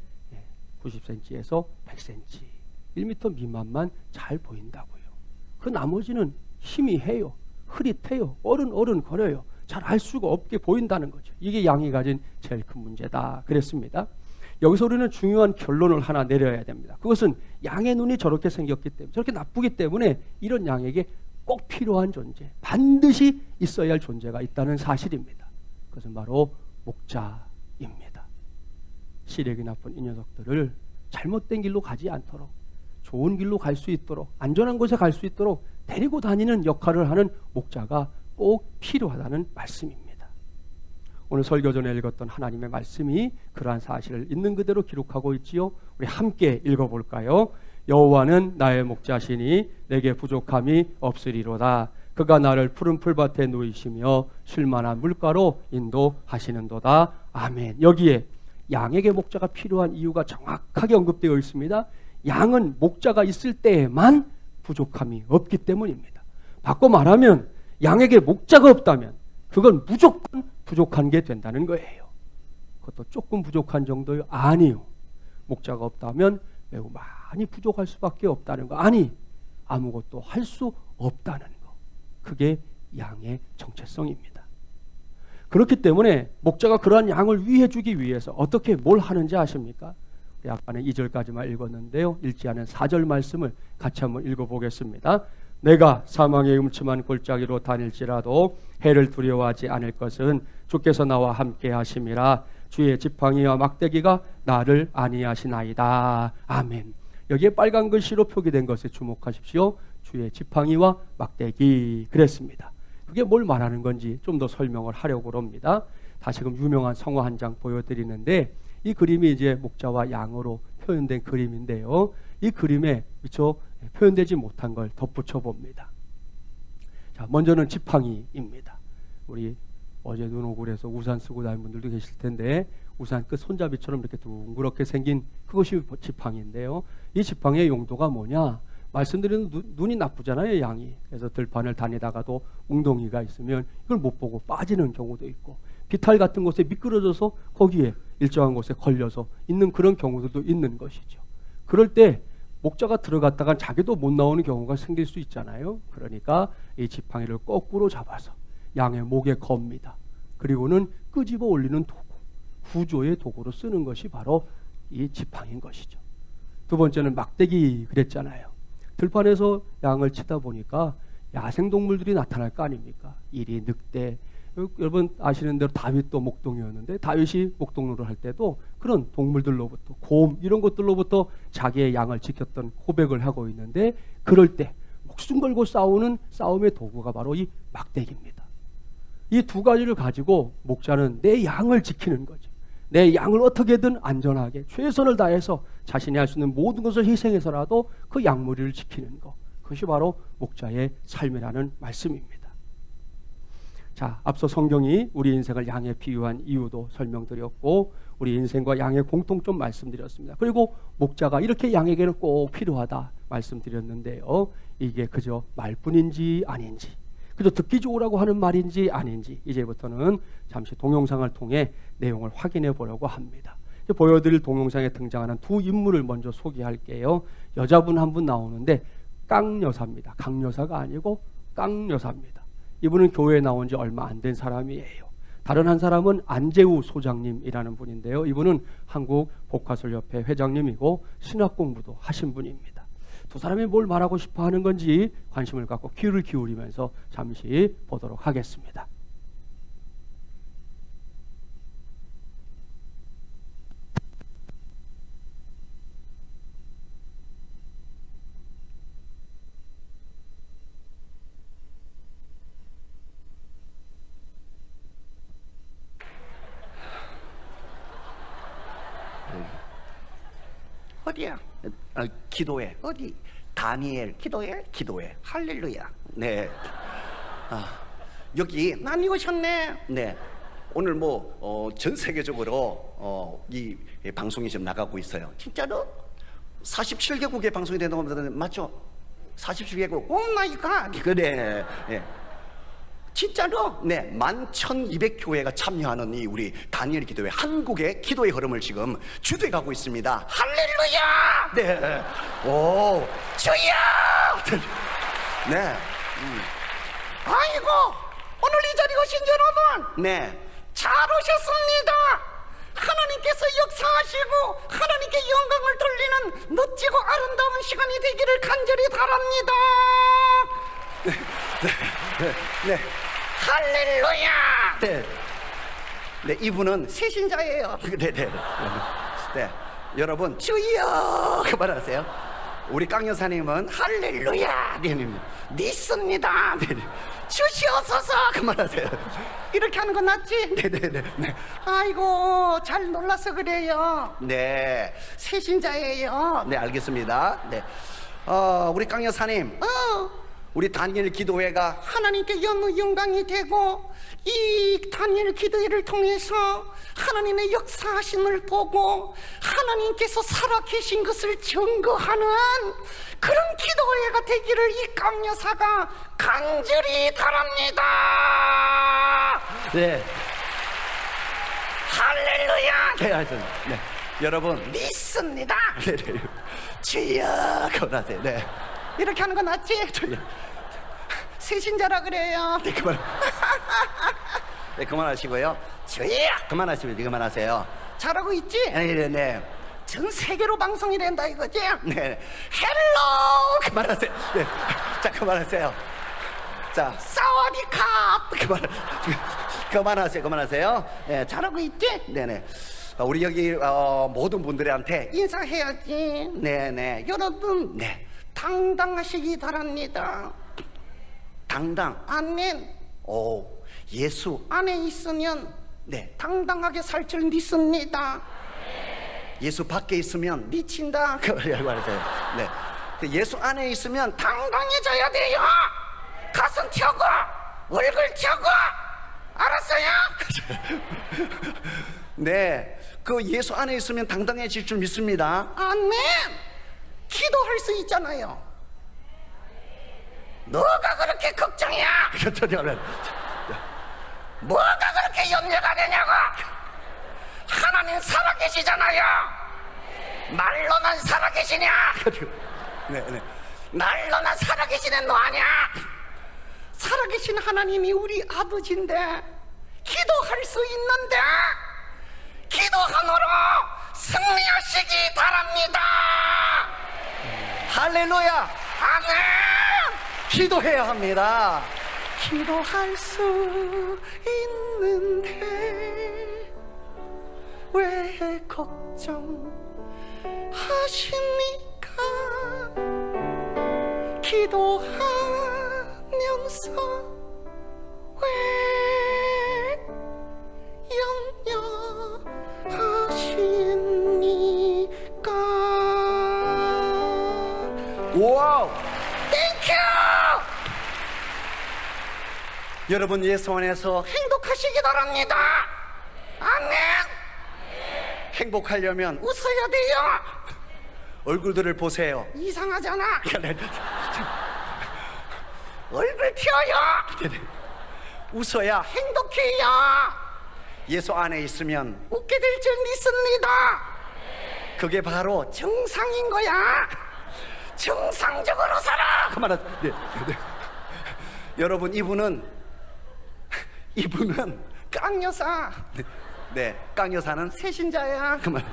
90cm에서 100cm, 1m 미만만 잘 보인다고요. 그 나머지는 희미해요. 흐릿해요. 어른 거려요. 잘 알 수가 없게 보인다는 거죠. 이게 양이 가진 제일 큰 문제다 그랬습니다. 여기서 우리는 중요한 결론을 하나 내려야 됩니다. 그것은 양의 눈이 저렇게 생겼기 때문에, 저렇게 나쁘기 때문에 이런 양에게 꼭 필요한 존재, 반드시 있어야 할 존재가 있다는 사실입니다. 그것은 바로 목자입니다. 시력이 나쁜 이 녀석들을 잘못된 길로 가지 않도록, 좋은 길로 갈 수 있도록, 안전한 곳에 갈 수 있도록 데리고 다니는 역할을 하는 목자가 꼭 필요하다는 말씀입니다. 오늘 설교 전에 읽었던 하나님의 말씀이 그러한 사실을 있는 그대로 기록하고 있지요. 우리 함께 읽어볼까요? 여호와는 나의 목자시니 내게 부족함이 없으리로다. 그가 나를 푸른 풀밭에 누이시며 쉴만한 물가로 인도하시는도다. 아멘. 여기에 양에게 목자가 필요한 이유가 정확하게 언급되어 있습니다. 양은 목자가 있을 때에만 부족함이 없기 때문입니다. 바꿔 말하면 양에게 목자가 없다면 그건 무조건 부족한 게 된다는 거예요. 그것도 조금 부족한 정도요? 아니요. 목자가 없다면 매우 많이 부족할 수밖에 없다는 거. 아니, 아무것도 할 수 없다는 거. 그게 양의 정체성입니다. 그렇기 때문에 목자가 그러한 양을 위해주기 위해서 어떻게 뭘 하는지 아십니까? 우리 아까는 2절까지만 읽었는데요. 읽지 않은 4절 말씀을 같이 한번 읽어보겠습니다. 내가 사망의 음침한 골짜기로 다닐지라도 해를 두려워하지 않을 것은 주께서 나와 함께 하심이라. 주의 지팡이와 막대기가 나를 안위하시나이다. 아멘. 여기에 빨간 글씨로 표기된 것에 주목하십시오. 주의 지팡이와 막대기 그랬습니다. 그게 뭘 말하는 건지 좀 더 설명을 하려고 합니다. 다시금 유명한 성화 한 장 보여드리는데, 이 그림이 이제 목자와 양으로 표현된 그림인데요. 이 그림에 미처 표현되지 못한 걸 덧붙여 봅니다. 자, 먼저는 지팡이입니다. 우리 어제 눈 오고 그래서 우산 쓰고 다니는 분들도 계실 텐데, 우산 끝 손잡이처럼 이렇게 둥그렇게 생긴 그것이 지팡이인데요. 이 지팡이의 용도가 뭐냐? 말씀드리는 눈이 나쁘잖아요, 양이. 그래서 들판을 다니다가도 웅덩이가 있으면 이걸 못 보고 빠지는 경우도 있고, 비탈 같은 곳에 미끄러져서 거기에 일정한 곳에 걸려서 있는 그런 경우들도 있는 것이죠. 그럴 때 목자가 들어갔다가 자기도 못 나오는 경우가 생길 수 있잖아요. 그러니까 이 지팡이를 거꾸로 잡아서 양의 목에 겁니다. 그리고는 끄집어 올리는 도구, 구조의 도구로 쓰는 것이 바로 이 지팡이인 것이죠. 두 번째는 막대기 그랬잖아요. 들판에서 양을 치다 보니까 야생동물들이 나타날 거 아닙니까? 이리, 늑대. 여러분 아시는 대로 다윗도 목동이었는데, 다윗이 목동으로 할 때도 그런 동물들로부터, 곰 이런 것들로부터 자기의 양을 지켰던 고백을 하고 있는데, 그럴 때 목숨 걸고 싸우는 싸움의 도구가 바로 이 막대기입니다. 이 두 가지를 가지고 목자는 내 양을 지키는 거죠. 내 양을 어떻게든 안전하게 최선을 다해서 자신이 할 수 있는 모든 것을 희생해서라도 그 양무리를 지키는 것, 그것이 바로 목자의 삶이라는 말씀입니다. 자, 앞서 성경이 우리 인생을 양에 비유한 이유도 설명드렸고, 우리 인생과 양의 공통점 말씀드렸습니다. 그리고 목자가 이렇게 양에게는 꼭 필요하다 말씀드렸는데요. 이게 그저 말뿐인지 아닌지, 그저 듣기 좋으라고 하는 말인지 아닌지, 이제부터는 잠시 동영상을 통해 내용을 확인해 보려고 합니다. 보여드릴 동영상에 등장하는 두 인물을 먼저 소개할게요. 여자분 한 분 나오는데 깡여사입니다. 강여사가 아니고 깡여사입니다. 이분은 교회에 나온 지 얼마 안 된 사람이에요. 다른 한 사람은 안재우 소장님이라는 분인데요. 이분은 한국 복화술협회 회장님이고 신학 공부도 하신 분입니다. 두 사람이 뭘 말하고 싶어 하는 건지 관심을 갖고 귀를 기울이면서 잠시 보도록 하겠습니다. 어디야? 기도해. 어디? 다니엘 기도해. 기도해. 할렐루야. 네. 여기 많이 오셨네. 네. 오늘 전 세계적으로 이 방송이 지금 나가고 있어요. 진짜로? 47개국의 방송이 된다고 합니다. 맞죠? 47개국. 오 마이 갓. 그래. 네. 진짜로? 네, 11,200교회가 참여하는 이 우리 다니엘 기도회, 한국의 기도의 흐름을 지금 주도해 가고 있습니다. 할렐루야! 네, 오, 주여! 네, 아이고, 오늘 이 자리에 오신 여러분, 네, 잘 오셨습니다. 하나님께서 역사하시고 하나님께 영광을 돌리는 멋지고 아름다운 시간이 되기를 간절히 바랍니다. 네. 할렐루야! 네. 네, 이분은 세신자예요. 네. 여러분, 주여! 그만하세요. 우리 깡 여사님은 할렐루야! 네, 믿습니다. 네. 주시옵소서! 그만하세요. 이렇게 하는 건 낫지? 네. 아이고, 잘 놀라서 그래요. 네. 세신자예요. 네, 알겠습니다. 네. 우리 깡 여사님. 우리 다니엘 기도회가 하나님께 영광이 되고, 이 다니엘 기도회를 통해서 하나님의 역사하심을 보고 하나님께서 살아계신 것을 증거하는 그런 기도회가 되기를 이 강여사가 간절히 바랍니다. 네. 할렐루야. 네. 여러분 믿습니다. 네. 주여 그러세요. 네. 이렇게 하는 건 낫지? 세신자라 그래요. 네, 네, 그만하시고요. 주여! 그만하시면 그만하세요. 잘하고 있지? 네. 전 세계로 방송이 된다 이거지? 네. 헬로! 그만하세요. 네. 자, 그만하세요. 자, 사와디캅! 그만하세요. 네, 잘하고 있지? 네네. 우리 여기 모든 분들한테 인사해야지. 네네. 여러분, 네, 당당하시기 바랍니다. 당당. 아멘. 오, 예수 안에 있으면 네, 당당하게 살 줄 믿습니다. 예수 밖에 있으면 미친다. 그걸 말하세요. 네. 예수 안에 있으면 당당해져야 돼요. 가슴 펴고 얼굴 펴고 알았어요? 네, 그 예수 안에 있으면 당당해질 줄 믿습니다. 아멘. 기도할 수 있잖아요. 뭐가 그렇게 걱정이야? 뭐가 그렇게 염려가 되냐고? 하나님 살아계시잖아요. 말로만 살아계시냐? 네. 말로만 살아계시는 너 아니야? 살아계신 하나님이 우리 아버지인데 기도할 수 있는데 기도함으로 승리하시기 바랍니다. 할렐루야. 아멘. 기도해야 합니다. 기도할 수 있는데 왜 걱정하십니까? 기도하면서 왜 염려하십니까? 와우! 땡큐! 여러분 예수 안에서 행복하시기 바랍니다. 아멘. 행복하려면 웃어야 돼요. 얼굴들을 보세요. 이상하잖아. 얼굴 튀어요. 웃어야 행복해요. 예수 안에 있으면 웃게 될 줄 믿습니다. 그게 바로 정상인 거야. 정상적으로 살아. 그만하세요. 네. 여러분 이분은 깡여사. 네, 깡여사는 새신자야. 그만.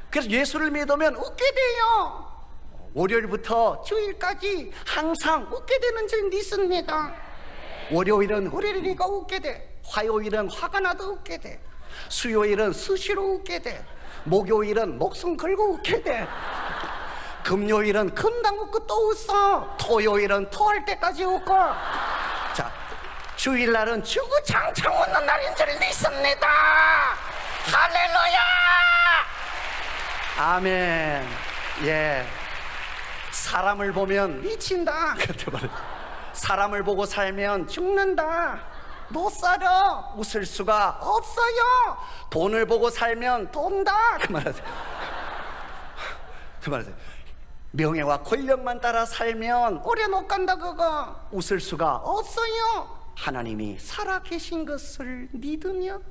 그래서 예수를 믿으면 웃게 돼요. 월요일부터 주일까지 항상 웃게 되는 줄 믿습니다. 월요일은 월요일이니까 웃게 돼. 화요일은 화가 나도 웃게 돼. 수요일은 수시로 웃게 돼. 목요일은 목숨 걸고 웃게 돼. 금요일은 금방 웃고 또 웃어. 토요일은 토할 때까지 웃고. 자, 주일날은 주구장창 웃는 날인 줄 믿습니다. 할렐루야. 아멘. 예. 사람을 보면 미친다. 사람을 보고 살면 죽는다. 못 살아. 웃을 수가 없어요. 돈을 보고 살면 돈다. 그만하세요. 명예와 권력만 따라 살면 오래 못 간다. 그거 웃을 수가 없어요. 하나님이 살아계신 것을 믿으면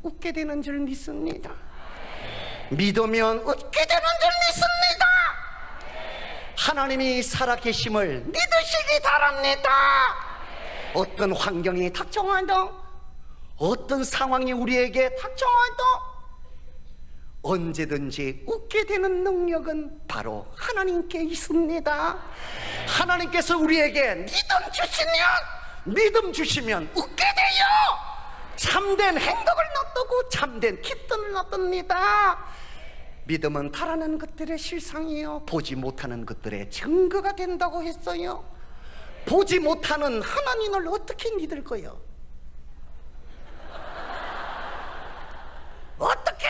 웃게 되는 줄 믿습니다. 믿으면 웃게 되는 줄 믿습니다. 하나님이 살아계심을 믿으시기 바랍니다. 어떤 환경이 닥쳐와도 어떤 상황이 우리에게 닥쳐와도 언제든지 웃게 되는 능력은 바로 하나님께 있습니다. 하나님께서 우리에게 믿음 주시면 웃게 돼요. 참된 행복을 놔두고 참된 기쁨을 얻습니다. 믿음은 바라는 것들의 실상이요 보지 못하는 것들의 증거가 된다고 했어요. 보지 못하는 하나님을 어떻게 믿을 거요? 어떻게?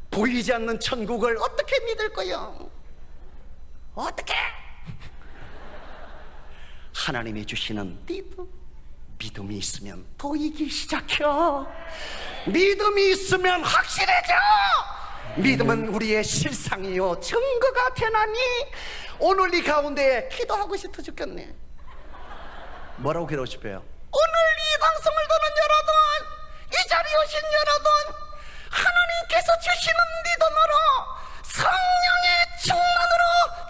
보이지 않는 천국을 어떻게 믿을 거요? 어떻게? 하나님이 주시는 믿음이 있으면 보이기 시작해요. 믿음이 있으면 확실해져. 믿음은 우리의 실상이요 증거가 되나니 오늘 이 가운데 기도하고 싶어 죽겠네. 뭐라고 기도하고 싶어요? 오늘 이 방송을 보는 여러분, 이 자리에 오신 여러분, 하나님께서 주시는 믿음으로 성령의 충만으로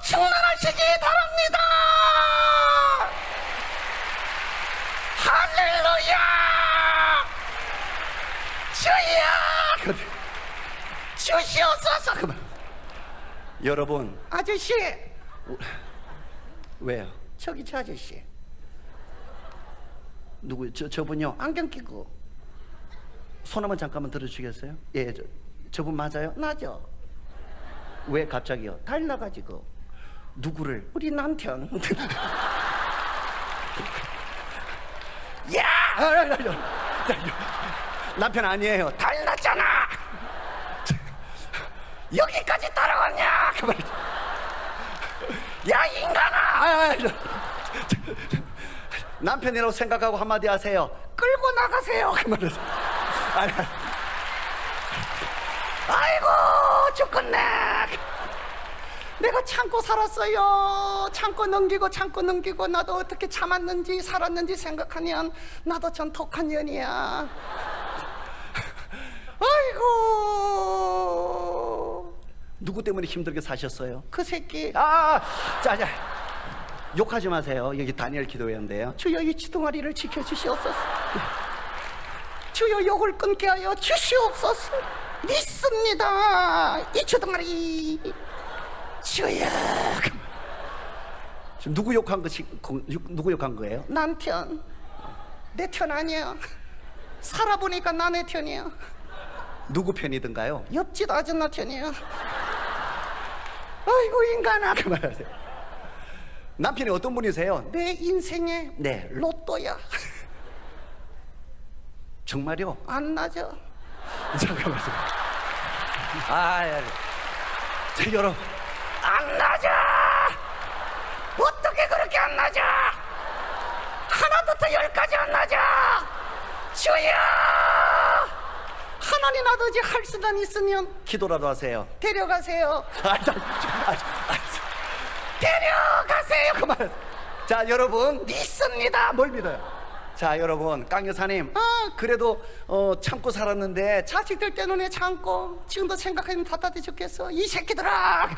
충만하시기 바랍니다. 할렐루야. 주여 주시옵소서. 여러분, 아저씨! 왜요? 저기 저 아저씨. 누구? 저분요? 안경 끼고. 손 한번 잠깐만 들어주시겠어요? 예, 저분 맞아요? 맞죠? 왜 갑자기요? 달 나가지고. 누구를? 우리 남편. 야! 남편 아니에요. 달 났잖아. 여기까지 따라왔냐? 그 말이죠. 야 인간아! 남편이라고 생각하고 한마디 하세요. 끌고 나가세요. 그 말이죠. 아이고 죽겠네. 내가 참고 살았어요. 참고 넘기고 나도 어떻게 참았는지 살았는지 생각하면 나도 전 독한 년이야. 아이고 누구 때문에 힘들게 사셨어요? 그 새끼. 자자 욕하지 마세요. 여기 다니엘 기도회인데요. 주여 이 주둥아리를 지켜주시옵소서. 주여 욕을 끊게 하여 주시옵소서. 믿습니다. 이 주둥아리. 주여. 지금 누구 욕한 것이 누구 욕한 거예요? 남편. 내 편 아니야. 살아보니까 나 내 편이야. 누구 편이든가요? 옆집 아줌마 편이야. 아이고 인간아. 그 말하세요. 남편이 어떤 분이세요? 내 인생의 네 로또야. 정말요? 안 나죠. 잠깐만요. 자, 여러분 안 나죠. 어떻게 그렇게 안 나죠? 하나부터 열까지 안 나죠. 주여 하나님 아버지 할 수단 있으면 기도라도 하세요. 데려가세요. 데려가세요. 그만. 자 여러분 믿습니다. 뭘 믿어요? 자 여러분 강 여사님 그래도 참고 살았는데 자식들 때문에 참고 지금도 생각하면 답답해 죽겠어. 이 새끼들아.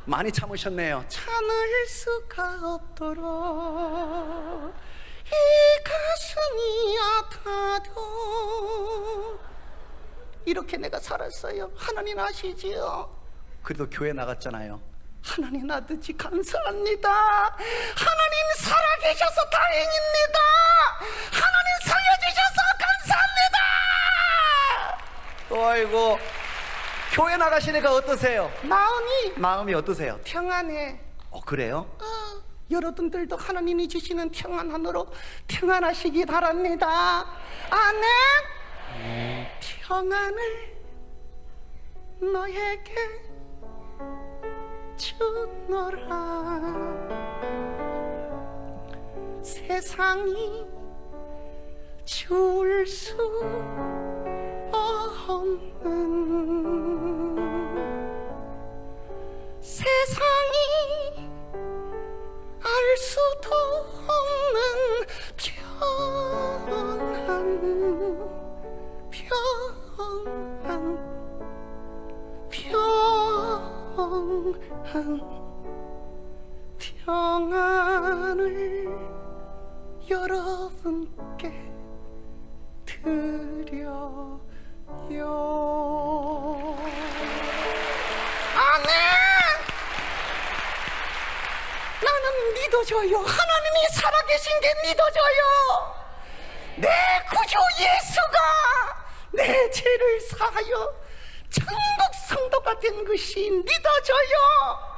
많이 참으셨네요. 참을 수가 없도록 이 가슴이 아파도 이렇게 내가 살았어요. 하나님 아시지요? 그래도 교회 나갔잖아요. 하나님 아버지 감사합니다. 하나님 살아계셔서 다행입니다. 하나님 살려주셔서 감사합니다. 아이고 교회 나가시니까 어떠세요? 마음이 어떠세요? 평안해. 그래요? 여러분들도 하나님이 주시는 평안 안으로 평안하시기 바랍니다. 아멘. 평안을 너에게 주노라. 세상이 줄 수 없는 세상이 알 수도 없는 평안을 여러분께 드려요. 아멘. 나는 믿어져요. 하나님이 살아계신 게 믿어져요. 내 구주 예수가 내 죄를 사하여 천국 성도가 된 것이 믿어져요.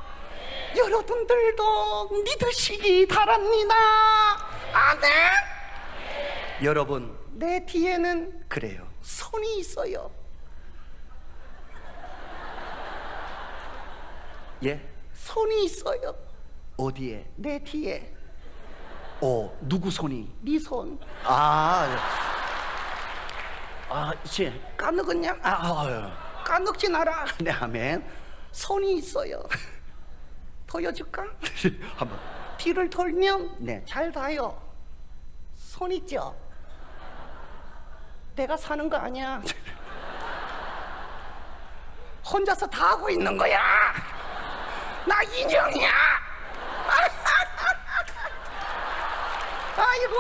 여러분들도 믿으시기 바랍니다. 아멘. 여러분 내 뒤에는 그래요 손이 있어요. 예? 손이 있어요. 어디에? 내 뒤에. 누구 손이? 네 손. 이제 까먹었냐? 까먹지 마라. 네, 아멘. 손이 있어요. 보여줄까? 한번. 뒤를 돌면 네, 잘 봐요. 손 있죠? 내가 사는 거 아니야. 혼자서 다 하고 있는 거야. 나 인형이야. 아이고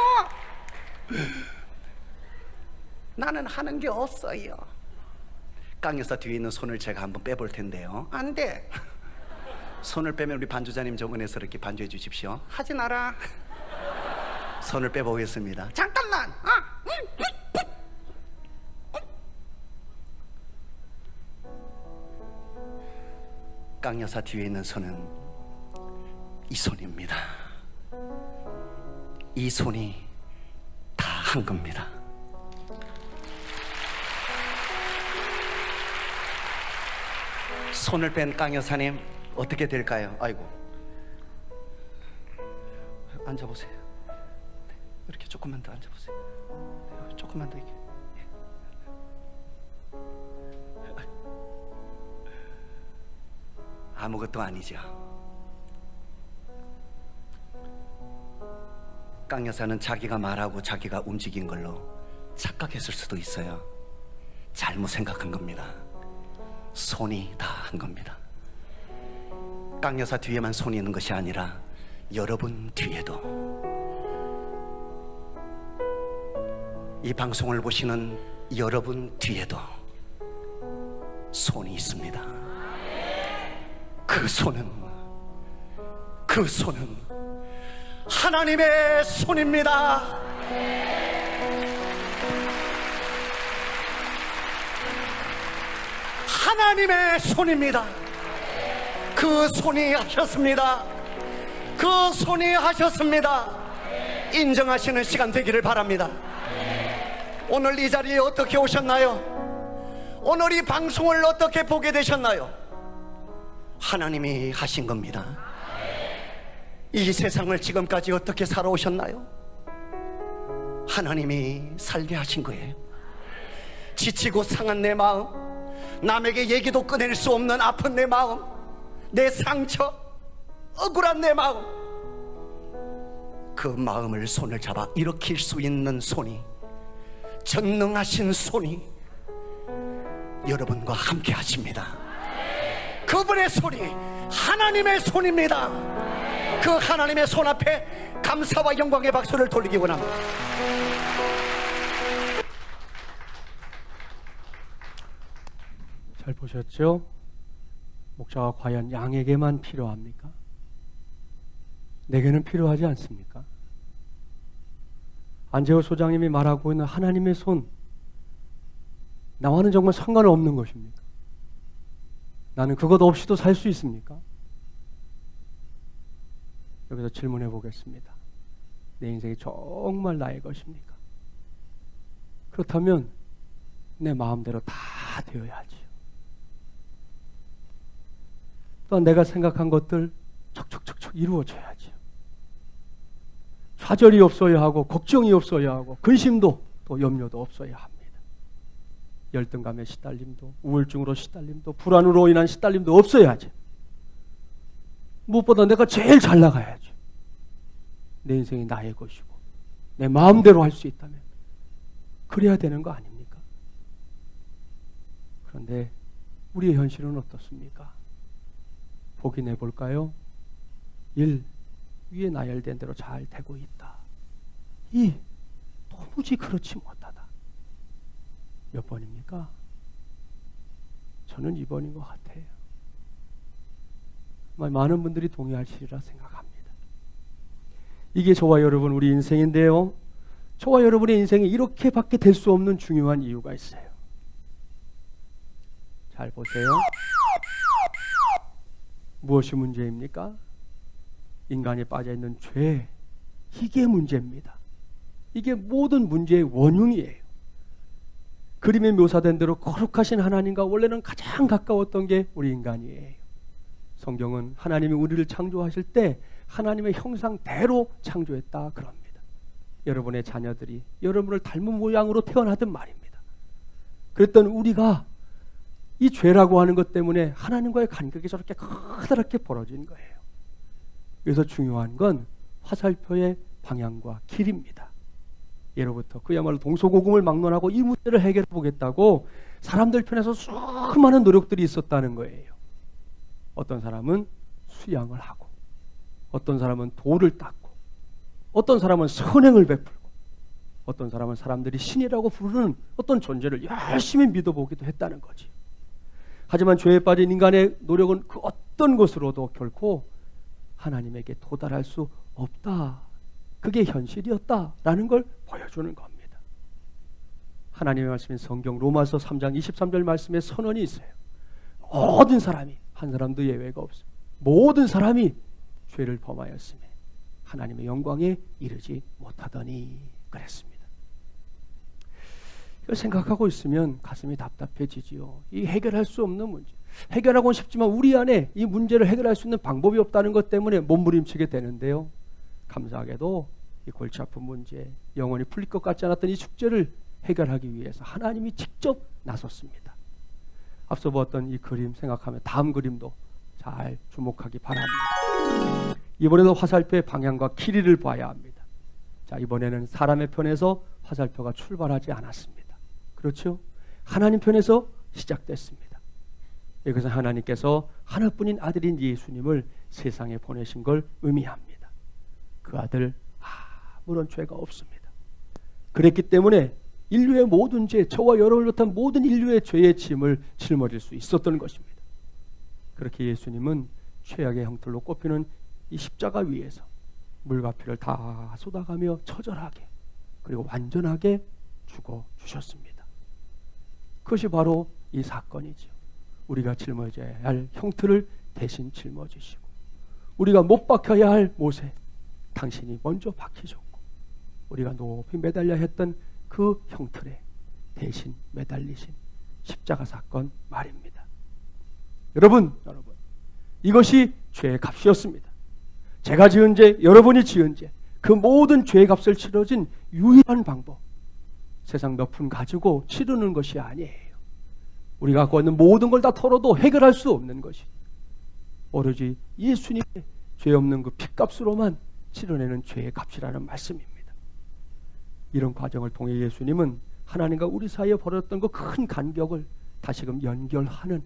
나는 하는 게 없어요. 깡 여사 뒤에 있는 손을 제가 한번 빼볼 텐데요. 안 돼. 손을 빼면 우리 반주자님 좀 은혜스럽게 반주해 주십시오. 하지 마라. 손을 빼보겠습니다. 잠깐만. 깡 여사 뒤에 있는 손은 이 손입니다. 이 손이 다 한 겁니다. 손을 뺀 깡 여사님 어떻게 될까요? 아이고, 앉아보세요. 네, 이렇게 조금만 더 앉아보세요. 네, 조금만 더 이렇게. 아무것도 아니죠. 깡 여사는 자기가 말하고 자기가 움직인 걸로 착각했을 수도 있어요. 잘못 생각한 겁니다. 손이 다 한 겁니다. 깡 여사 뒤에만 손이 있는 것이 아니라 여러분 뒤에도, 이 방송을 보시는 여러분 뒤에도 손이 있습니다. 그 손은 하나님의 손입니다. 하나님의 손입니다. 그 손이 하셨습니다. 그 손이 하셨습니다. 인정하시는 시간 되기를 바랍니다. 오늘 이 자리에 어떻게 오셨나요? 오늘 이 방송을 어떻게 보게 되셨나요? 하나님이 하신 겁니다. 이 세상을 지금까지 어떻게 살아오셨나요? 하나님이 살게 하신 거예요. 지치고 상한 내 마음, 남에게 얘기도 꺼낼 수 없는 아픈 내 마음, 내 상처, 억울한 내 마음, 그 마음을 손을 잡아 일으킬 수 있는 손이, 전능하신 손이 여러분과 함께 하십니다. 그분의 손이 하나님의 손입니다. 그 하나님의 손 앞에 감사와 영광의 박수를 돌리기 원합니다. 잘 보셨죠? 목자가 과연 양에게만 필요합니까? 내게는 필요하지 않습니까? 안재호 소장님이 말하고 있는 하나님의 손, 나와는 정말 상관없는 것입니까? 나는 그것 없이도 살 수 있습니까? 여기서 질문해 보겠습니다. 내 인생이 정말 나의 것입니까? 그렇다면 내 마음대로 다 되어야지요. 또한 내가 생각한 것들 척척척척 이루어져야지요. 좌절이 없어야 하고 걱정이 없어야 하고 근심도 또 염려도 없어야 합니다. 열등감에 시달림도, 우울증으로 시달림도, 불안으로 인한 시달림도 없어야지. 무엇보다 내가 제일 잘 나가야지. 내 인생이 나의 것이고 내 마음대로 할 수 있다면 그래야 되는 거 아닙니까? 그런데 우리의 현실은 어떻습니까? 보기 내볼까요? 1. 위에 나열된 대로 잘 되고 있다. 2. 도무지 그렇지 못하다. 몇 번입니까? 저는 2번인 것 같아요. 정말 많은 분들이 동의하시리라 생각합니다. 이게 저와 여러분 우리 인생인데요. 저와 여러분의 인생이 이렇게밖에 될 수 없는 중요한 이유가 있어요. 잘 보세요. 무엇이 문제입니까? 인간이 빠져있는 죄, 이게 문제입니다. 이게 모든 문제의 원흉이에요. 그림에 묘사된 대로 거룩하신 하나님과 원래는 가장 가까웠던 게 우리 인간이에요. 성경은 하나님이 우리를 창조하실 때 하나님의 형상대로 창조했다 그럽니다. 여러분의 자녀들이 여러분을 닮은 모양으로 태어나든 말입니다. 그랬던 우리가 이 죄라고 하는 것 때문에 하나님과의 간격이 저렇게 커다랗게 벌어진 거예요. 그래서 중요한 건 화살표의 방향과 길입니다. 예로부터 그야말로 동서고금을 막론하고 이 문제를 해결해 보겠다고 사람들 편에서 수많은 노력들이 있었다는 거예요. 어떤 사람은 수양을 하고, 어떤 사람은 돌을 닦고, 어떤 사람은 선행을 베풀고, 어떤 사람은 사람들이 신이라고 부르는 어떤 존재를 열심히 믿어보기도 했다는 거지. 하지만 죄에 빠진 인간의 노력은 그 어떤 것으로도 결코 하나님에게 도달할 수 없다. 그게 현실이었다라는 걸 보여주는 겁니다. 하나님의 말씀인 성경 로마서 3장 23절 말씀에 선언이 있어요. 모든 사람이, 한 사람도 예외가 없습니다. 모든 사람이 죄를 범하였으며 하나님의 영광에 이르지 못하더니 그랬습니다. 이걸 생각하고 있으면 가슴이 답답해지지요. 이 해결할 수 없는 문제. 해결하고는 싶지만 우리 안에 이 문제를 해결할 수 있는 방법이 없다는 것 때문에 몸부림치게 되는데요. 감사하게도 이 골치 아픈 문제, 영원히 풀릴 것 같지 않았던 이 숙제를 해결하기 위해서 하나님이 직접 나섰습니다. 앞서 보았던 이 그림 생각하면 다음 그림도 잘 주목하기 바랍니다. 이번에도 화살표의 방향과 길이를 봐야 합니다. 자, 이번에는 사람의 편에서 화살표가 출발하지 않았습니다. 그렇죠? 하나님 편에서 시작됐습니다. 이것은 하나님께서 하나뿐인 아들인 예수님을 세상에 보내신 걸 의미합니다. 그 아들 아무런 죄가 없습니다. 그랬기 때문에 인류의 모든 죄, 저와 여러분을 비롯한 모든 인류의 죄의 짐을 짊어질 수 있었던 것입니다. 그렇게 예수님은 최악의 형틀로 꼽히는 이 십자가 위에서 물과 피를 다 쏟아가며 처절하게 그리고 완전하게 죽어주셨습니다. 그것이 바로 이 사건이죠. 우리가 짊어져야 할 형틀을 대신 짊어지시고 우리가 못 박혀야 할 못에 당신이 먼저 박히셨고 우리가 높이 매달려야 했던 그 형틀에 대신 매달리신 십자가 사건 말입니다. 여러분, 이것이 죄의 값이었습니다. 제가 지은 죄, 여러분이 지은 죄, 그 모든 죄의 값을 치러진 유일한 방법, 세상 몇 푼 가지고 치르는 것이 아니에요. 우리가 갖고 있는 모든 걸 다 털어도 해결할 수 없는 것이 오로지 예수님의 죄 없는 그 핏값으로만 치러내는 죄의 값이라는 말씀입니다. 이런 과정을 통해 예수님은 하나님과 우리 사이에 벌어졌던 그 큰 간격을 다시금 연결하는,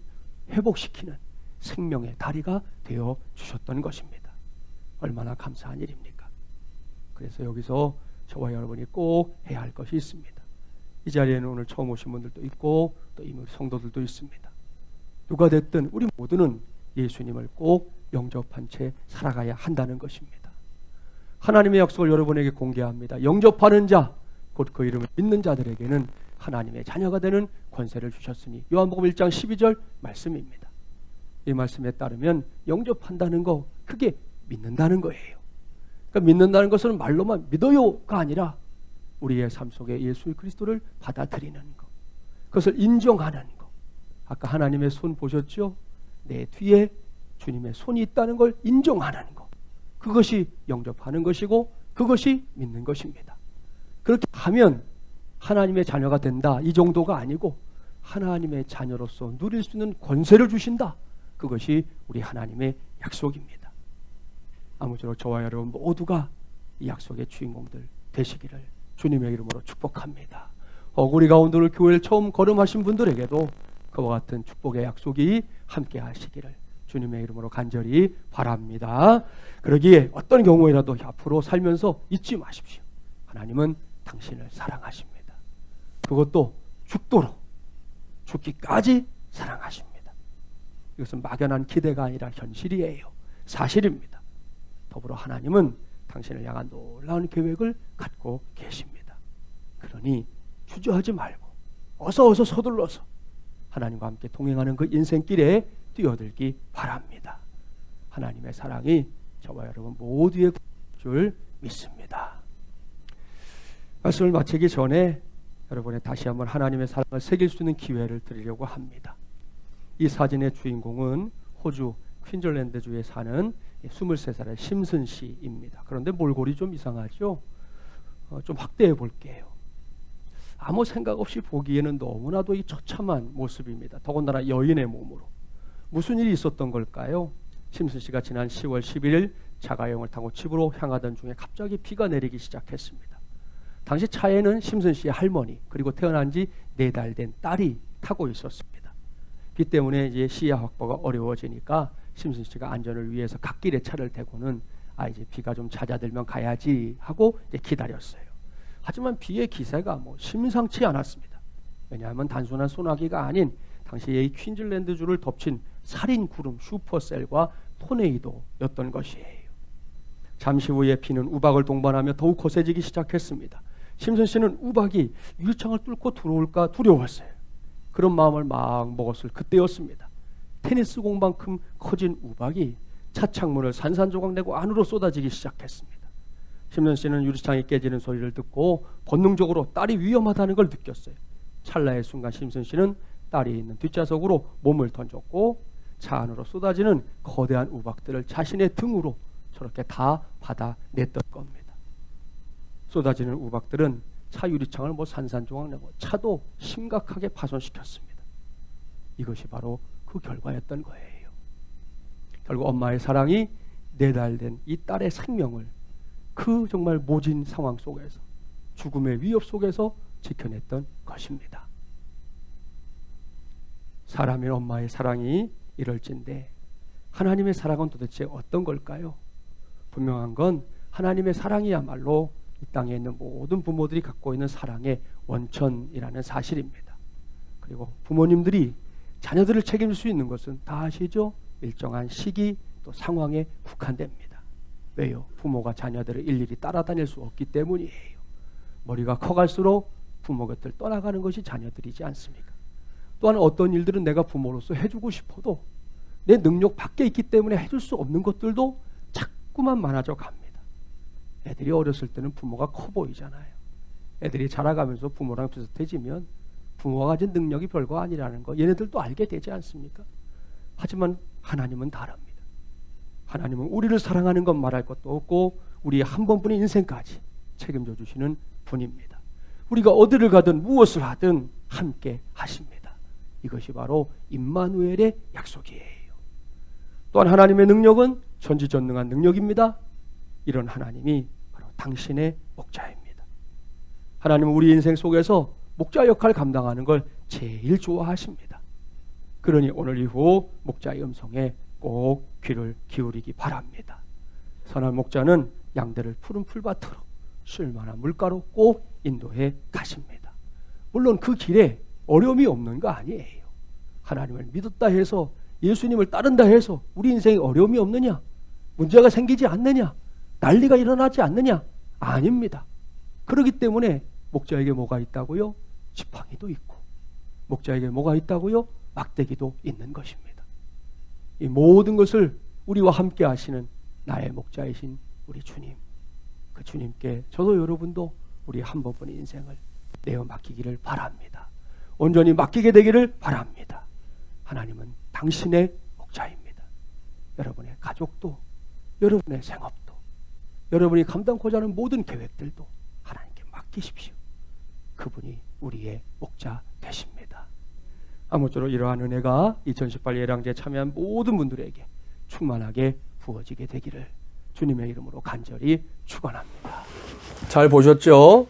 회복시키는 생명의 다리가 되어 주셨던 것입니다. 얼마나 감사한 일입니까? 그래서 여기서 저와 여러분이 꼭 해야 할 것이 있습니다. 이 자리에는 오늘 처음 오신 분들도 있고 또 이미 성도들도 있습니다. 누가 됐든 우리 모두는 예수님을 꼭 영접한 채 살아가야 한다는 것입니다. 하나님의 약속을 여러분에게 공개합니다. 영접하는 자, 곧 그 이름을 믿는 자들에게는 하나님의 자녀가 되는 권세를 주셨으니 요한복음 1장 12절 말씀입니다. 이 말씀에 따르면 영접한다는 거, 그게 믿는다는 거예요. 그러니까 믿는다는 것은 말로만 믿어요가 아니라 우리의 삶 속에 예수 그리스도를 받아들이는 것, 그것을 인정하는 것. 아까 하나님의 손 보셨죠? 내 뒤에 주님의 손이 있다는 걸 인정하는 것, 그것이 영접하는 것이고 그것이 믿는 것입니다. 그렇게 하면 하나님의 자녀가 된다, 이 정도가 아니고 하나님의 자녀로서 누릴 수 있는 권세를 주신다, 그것이 우리 하나님의 약속입니다. 아무쪼록 저와 여러분 모두가 이 약속의 주인공들 되시기를 주님의 이름으로 축복합니다. 우리 가운데 오늘 교회를 처음 걸음하신 분들에게도 그와 같은 축복의 약속이 함께 하시기를 주님의 이름으로 간절히 바랍니다. 그러기에 어떤 경우에라도 앞으로 살면서 잊지 마십시오. 하나님은 당신을 사랑하십니다. 그것도 죽도록, 죽기까지 사랑하십니다. 이것은 막연한 기대가 아니라 현실이에요. 사실입니다. 더불어 하나님은 당신을 향한 놀라운 계획을 갖고 계십니다. 그러니 주저하지 말고 어서 서둘러서 하나님과 함께 동행하는 그 인생길에 뛰어들기 바랍니다. 하나님의 사랑이 저와 여러분 모두의 줄 믿습니다. 말씀을 마치기 전에 여러분의 다시 한번 하나님의 사랑을 새길 수 있는 기회를 드리려고 합니다. 이 사진의 주인공은 호주 퀸즐랜드주에 사는 23살의 심슨 씨입니다. 그런데 몰골이 좀 이상하죠? 좀 확대해 볼게요. 아무 생각 없이 보기에는 너무나도 이 처참한 모습입니다. 더군다나 여인의 몸으로. 무슨 일이 있었던 걸까요? 심슨 씨가 지난 10월 11일 자가용을 타고 집으로 향하던 중에 갑자기 비가 내리기 시작했습니다. 당시 차에는 심슨 씨의 할머니 그리고 태어난 지 4달 된 딸이 타고 있었습니다. 비 때문에 이제 시야 확보가 어려워지니까 심슨 씨가 안전을 위해서 갓길에 차를 대고는 이제 비가 좀 잦아들면 가야지 하고 이제 기다렸어요. 하지만 비의 기세가 심상치 않았습니다. 왜냐하면 단순한 소나기가 아닌 당시에 이 퀸즐랜드주를 덮친 살인 구름 슈퍼셀과 토네이도였던 것이에요. 잠시 후에 비는 우박을 동반하며 더욱 거세지기 시작했습니다. 심슨 씨는 우박이 유리창을 뚫고 들어올까 두려웠어요. 그런 마음을 막 먹었을 그때였습니다. 테니스 공만큼 커진 우박이 차 창문을 산산조각 내고 안으로 쏟아지기 시작했습니다. 심슨 씨는 유리창이 깨지는 소리를 듣고 본능적으로 딸이 위험하다는 걸 느꼈어요. 찰나의 순간 심슨 씨는 딸이 있는 뒷좌석으로 몸을 던졌고 차 안으로 쏟아지는 거대한 우박들을 자신의 등으로 저렇게 다 받아냈던 겁니다. 쏟아지는 우박들은 차 유리창을 산산조각 내고 차도 심각하게 파손시켰습니다. 이것이 바로 그 결과였던 거예요. 결국 엄마의 사랑이 4달 된 이 딸의 생명을 그 정말 모진 상황 속에서 죽음의 위협 속에서 지켜냈던 것입니다. 사람인 엄마의 사랑이 이럴진데 하나님의 사랑은 도대체 어떤 걸까요? 분명한 건 하나님의 사랑이야말로 이 땅에 있는 모든 부모들이 갖고 있는 사랑의 원천이라는 사실입니다. 그리고 부모님들이 자녀들을 책임질 수 있는 것은 다 아시죠? 일정한 시기 또 상황에 국한됩니다. 왜요? 부모가 자녀들을 일일이 따라다닐 수 없기 때문이에요. 머리가 커갈수록 부모 곁을 떠나가는 것이 자녀들이지 않습니까? 또한 어떤 일들은 내가 부모로서 해주고 싶어도 내 능력 밖에 있기 때문에 해줄 수 없는 것들도 자꾸만 많아져 갑니다. 애들이 어렸을 때는 부모가 커 보이잖아요. 애들이 자라가면서 부모랑 비슷해지면 부모가 가진 능력이 별거 아니라는 거 얘네들도 알게 되지 않습니까? 하지만 하나님은 다릅니다. 하나님은 우리를 사랑하는 것 말할 것도 없고 우리의 한 번뿐인 인생까지 책임져 주시는 분입니다. 우리가 어디를 가든 무엇을 하든 함께 하십니다. 이것이 바로 임마누엘의 약속이에요. 또한 하나님의 능력은 전지전능한 능력입니다. 이런 하나님이 바로 당신의 목자입니다. 하나님은 우리 인생 속에서 목자 역할을 감당하는 걸 제일 좋아하십니다. 그러니 오늘 이후 목자의 음성에 꼭 귀를 기울이기 바랍니다. 선한 목자는 양들을 푸른 풀밭으로 쉴만한 물가로 꼭 인도해 가십니다. 물론 그 길에 어려움이 없는 거 아니에요. 하나님을 믿었다 해서 예수님을 따른다 해서 우리 인생에 어려움이 없느냐? 문제가 생기지 않느냐? 난리가 일어나지 않느냐? 아닙니다. 그렇기 때문에 목자에게 뭐가 있다고요? 지팡이도 있고 목자에게 뭐가 있다고요? 막대기도 있는 것입니다. 이 모든 것을 우리와 함께 하시는 나의 목자이신 우리 주님, 그 주님께 저도 여러분도 우리 한 번뿐인 인생을 내어 맡기기를 바랍니다. 온전히 맡기게 되기를 바랍니다. 하나님은 당신의 목자입니다. 여러분의 가족도, 여러분의 생업도, 여러분이 감당고자 하는 모든 계획들도 하나님께 맡기십시오. 그분이 우리의 목자 되십니다. 아무쪼록 이러한 은혜가 2018 예랑제에 참여한 모든 분들에게 충만하게 부어지게 되기를 주님의 이름으로 간절히 축원합니다. 잘 보셨죠?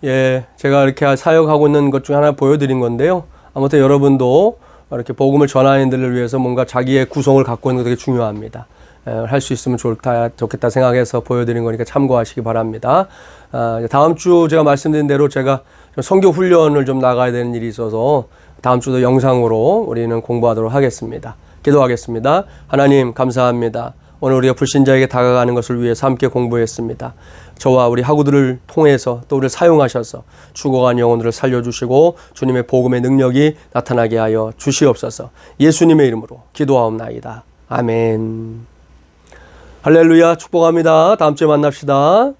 예, 제가 이렇게 사역하고 있는 것 중에 하나 보여드린 건데요. 아무튼 여러분도 이렇게 복음을 전하는 이들을 위해서 뭔가 자기의 구성을 갖고 있는 게 되게 중요합니다. 할 수 있으면 좋겠다 생각해서 보여드린 거니까 참고하시기 바랍니다. 다음 주 제가 말씀드린 대로 제가 선교 훈련을 좀 나가야 되는 일이 있어서 다음 주도 영상으로 우리는 공부하도록 하겠습니다. 기도하겠습니다. 하나님 감사합니다. 오늘 우리가 불신자에게 다가가는 것을 위해서 함께 공부했습니다. 저와 우리 학우들을 통해서 또 우리를 사용하셔서 죽어간 영혼들을 살려주시고 주님의 복음의 능력이 나타나게 하여 주시옵소서. 예수님의 이름으로 기도하옵나이다. 아멘. 할렐루야. 축복합니다. 다음 주에 만납시다.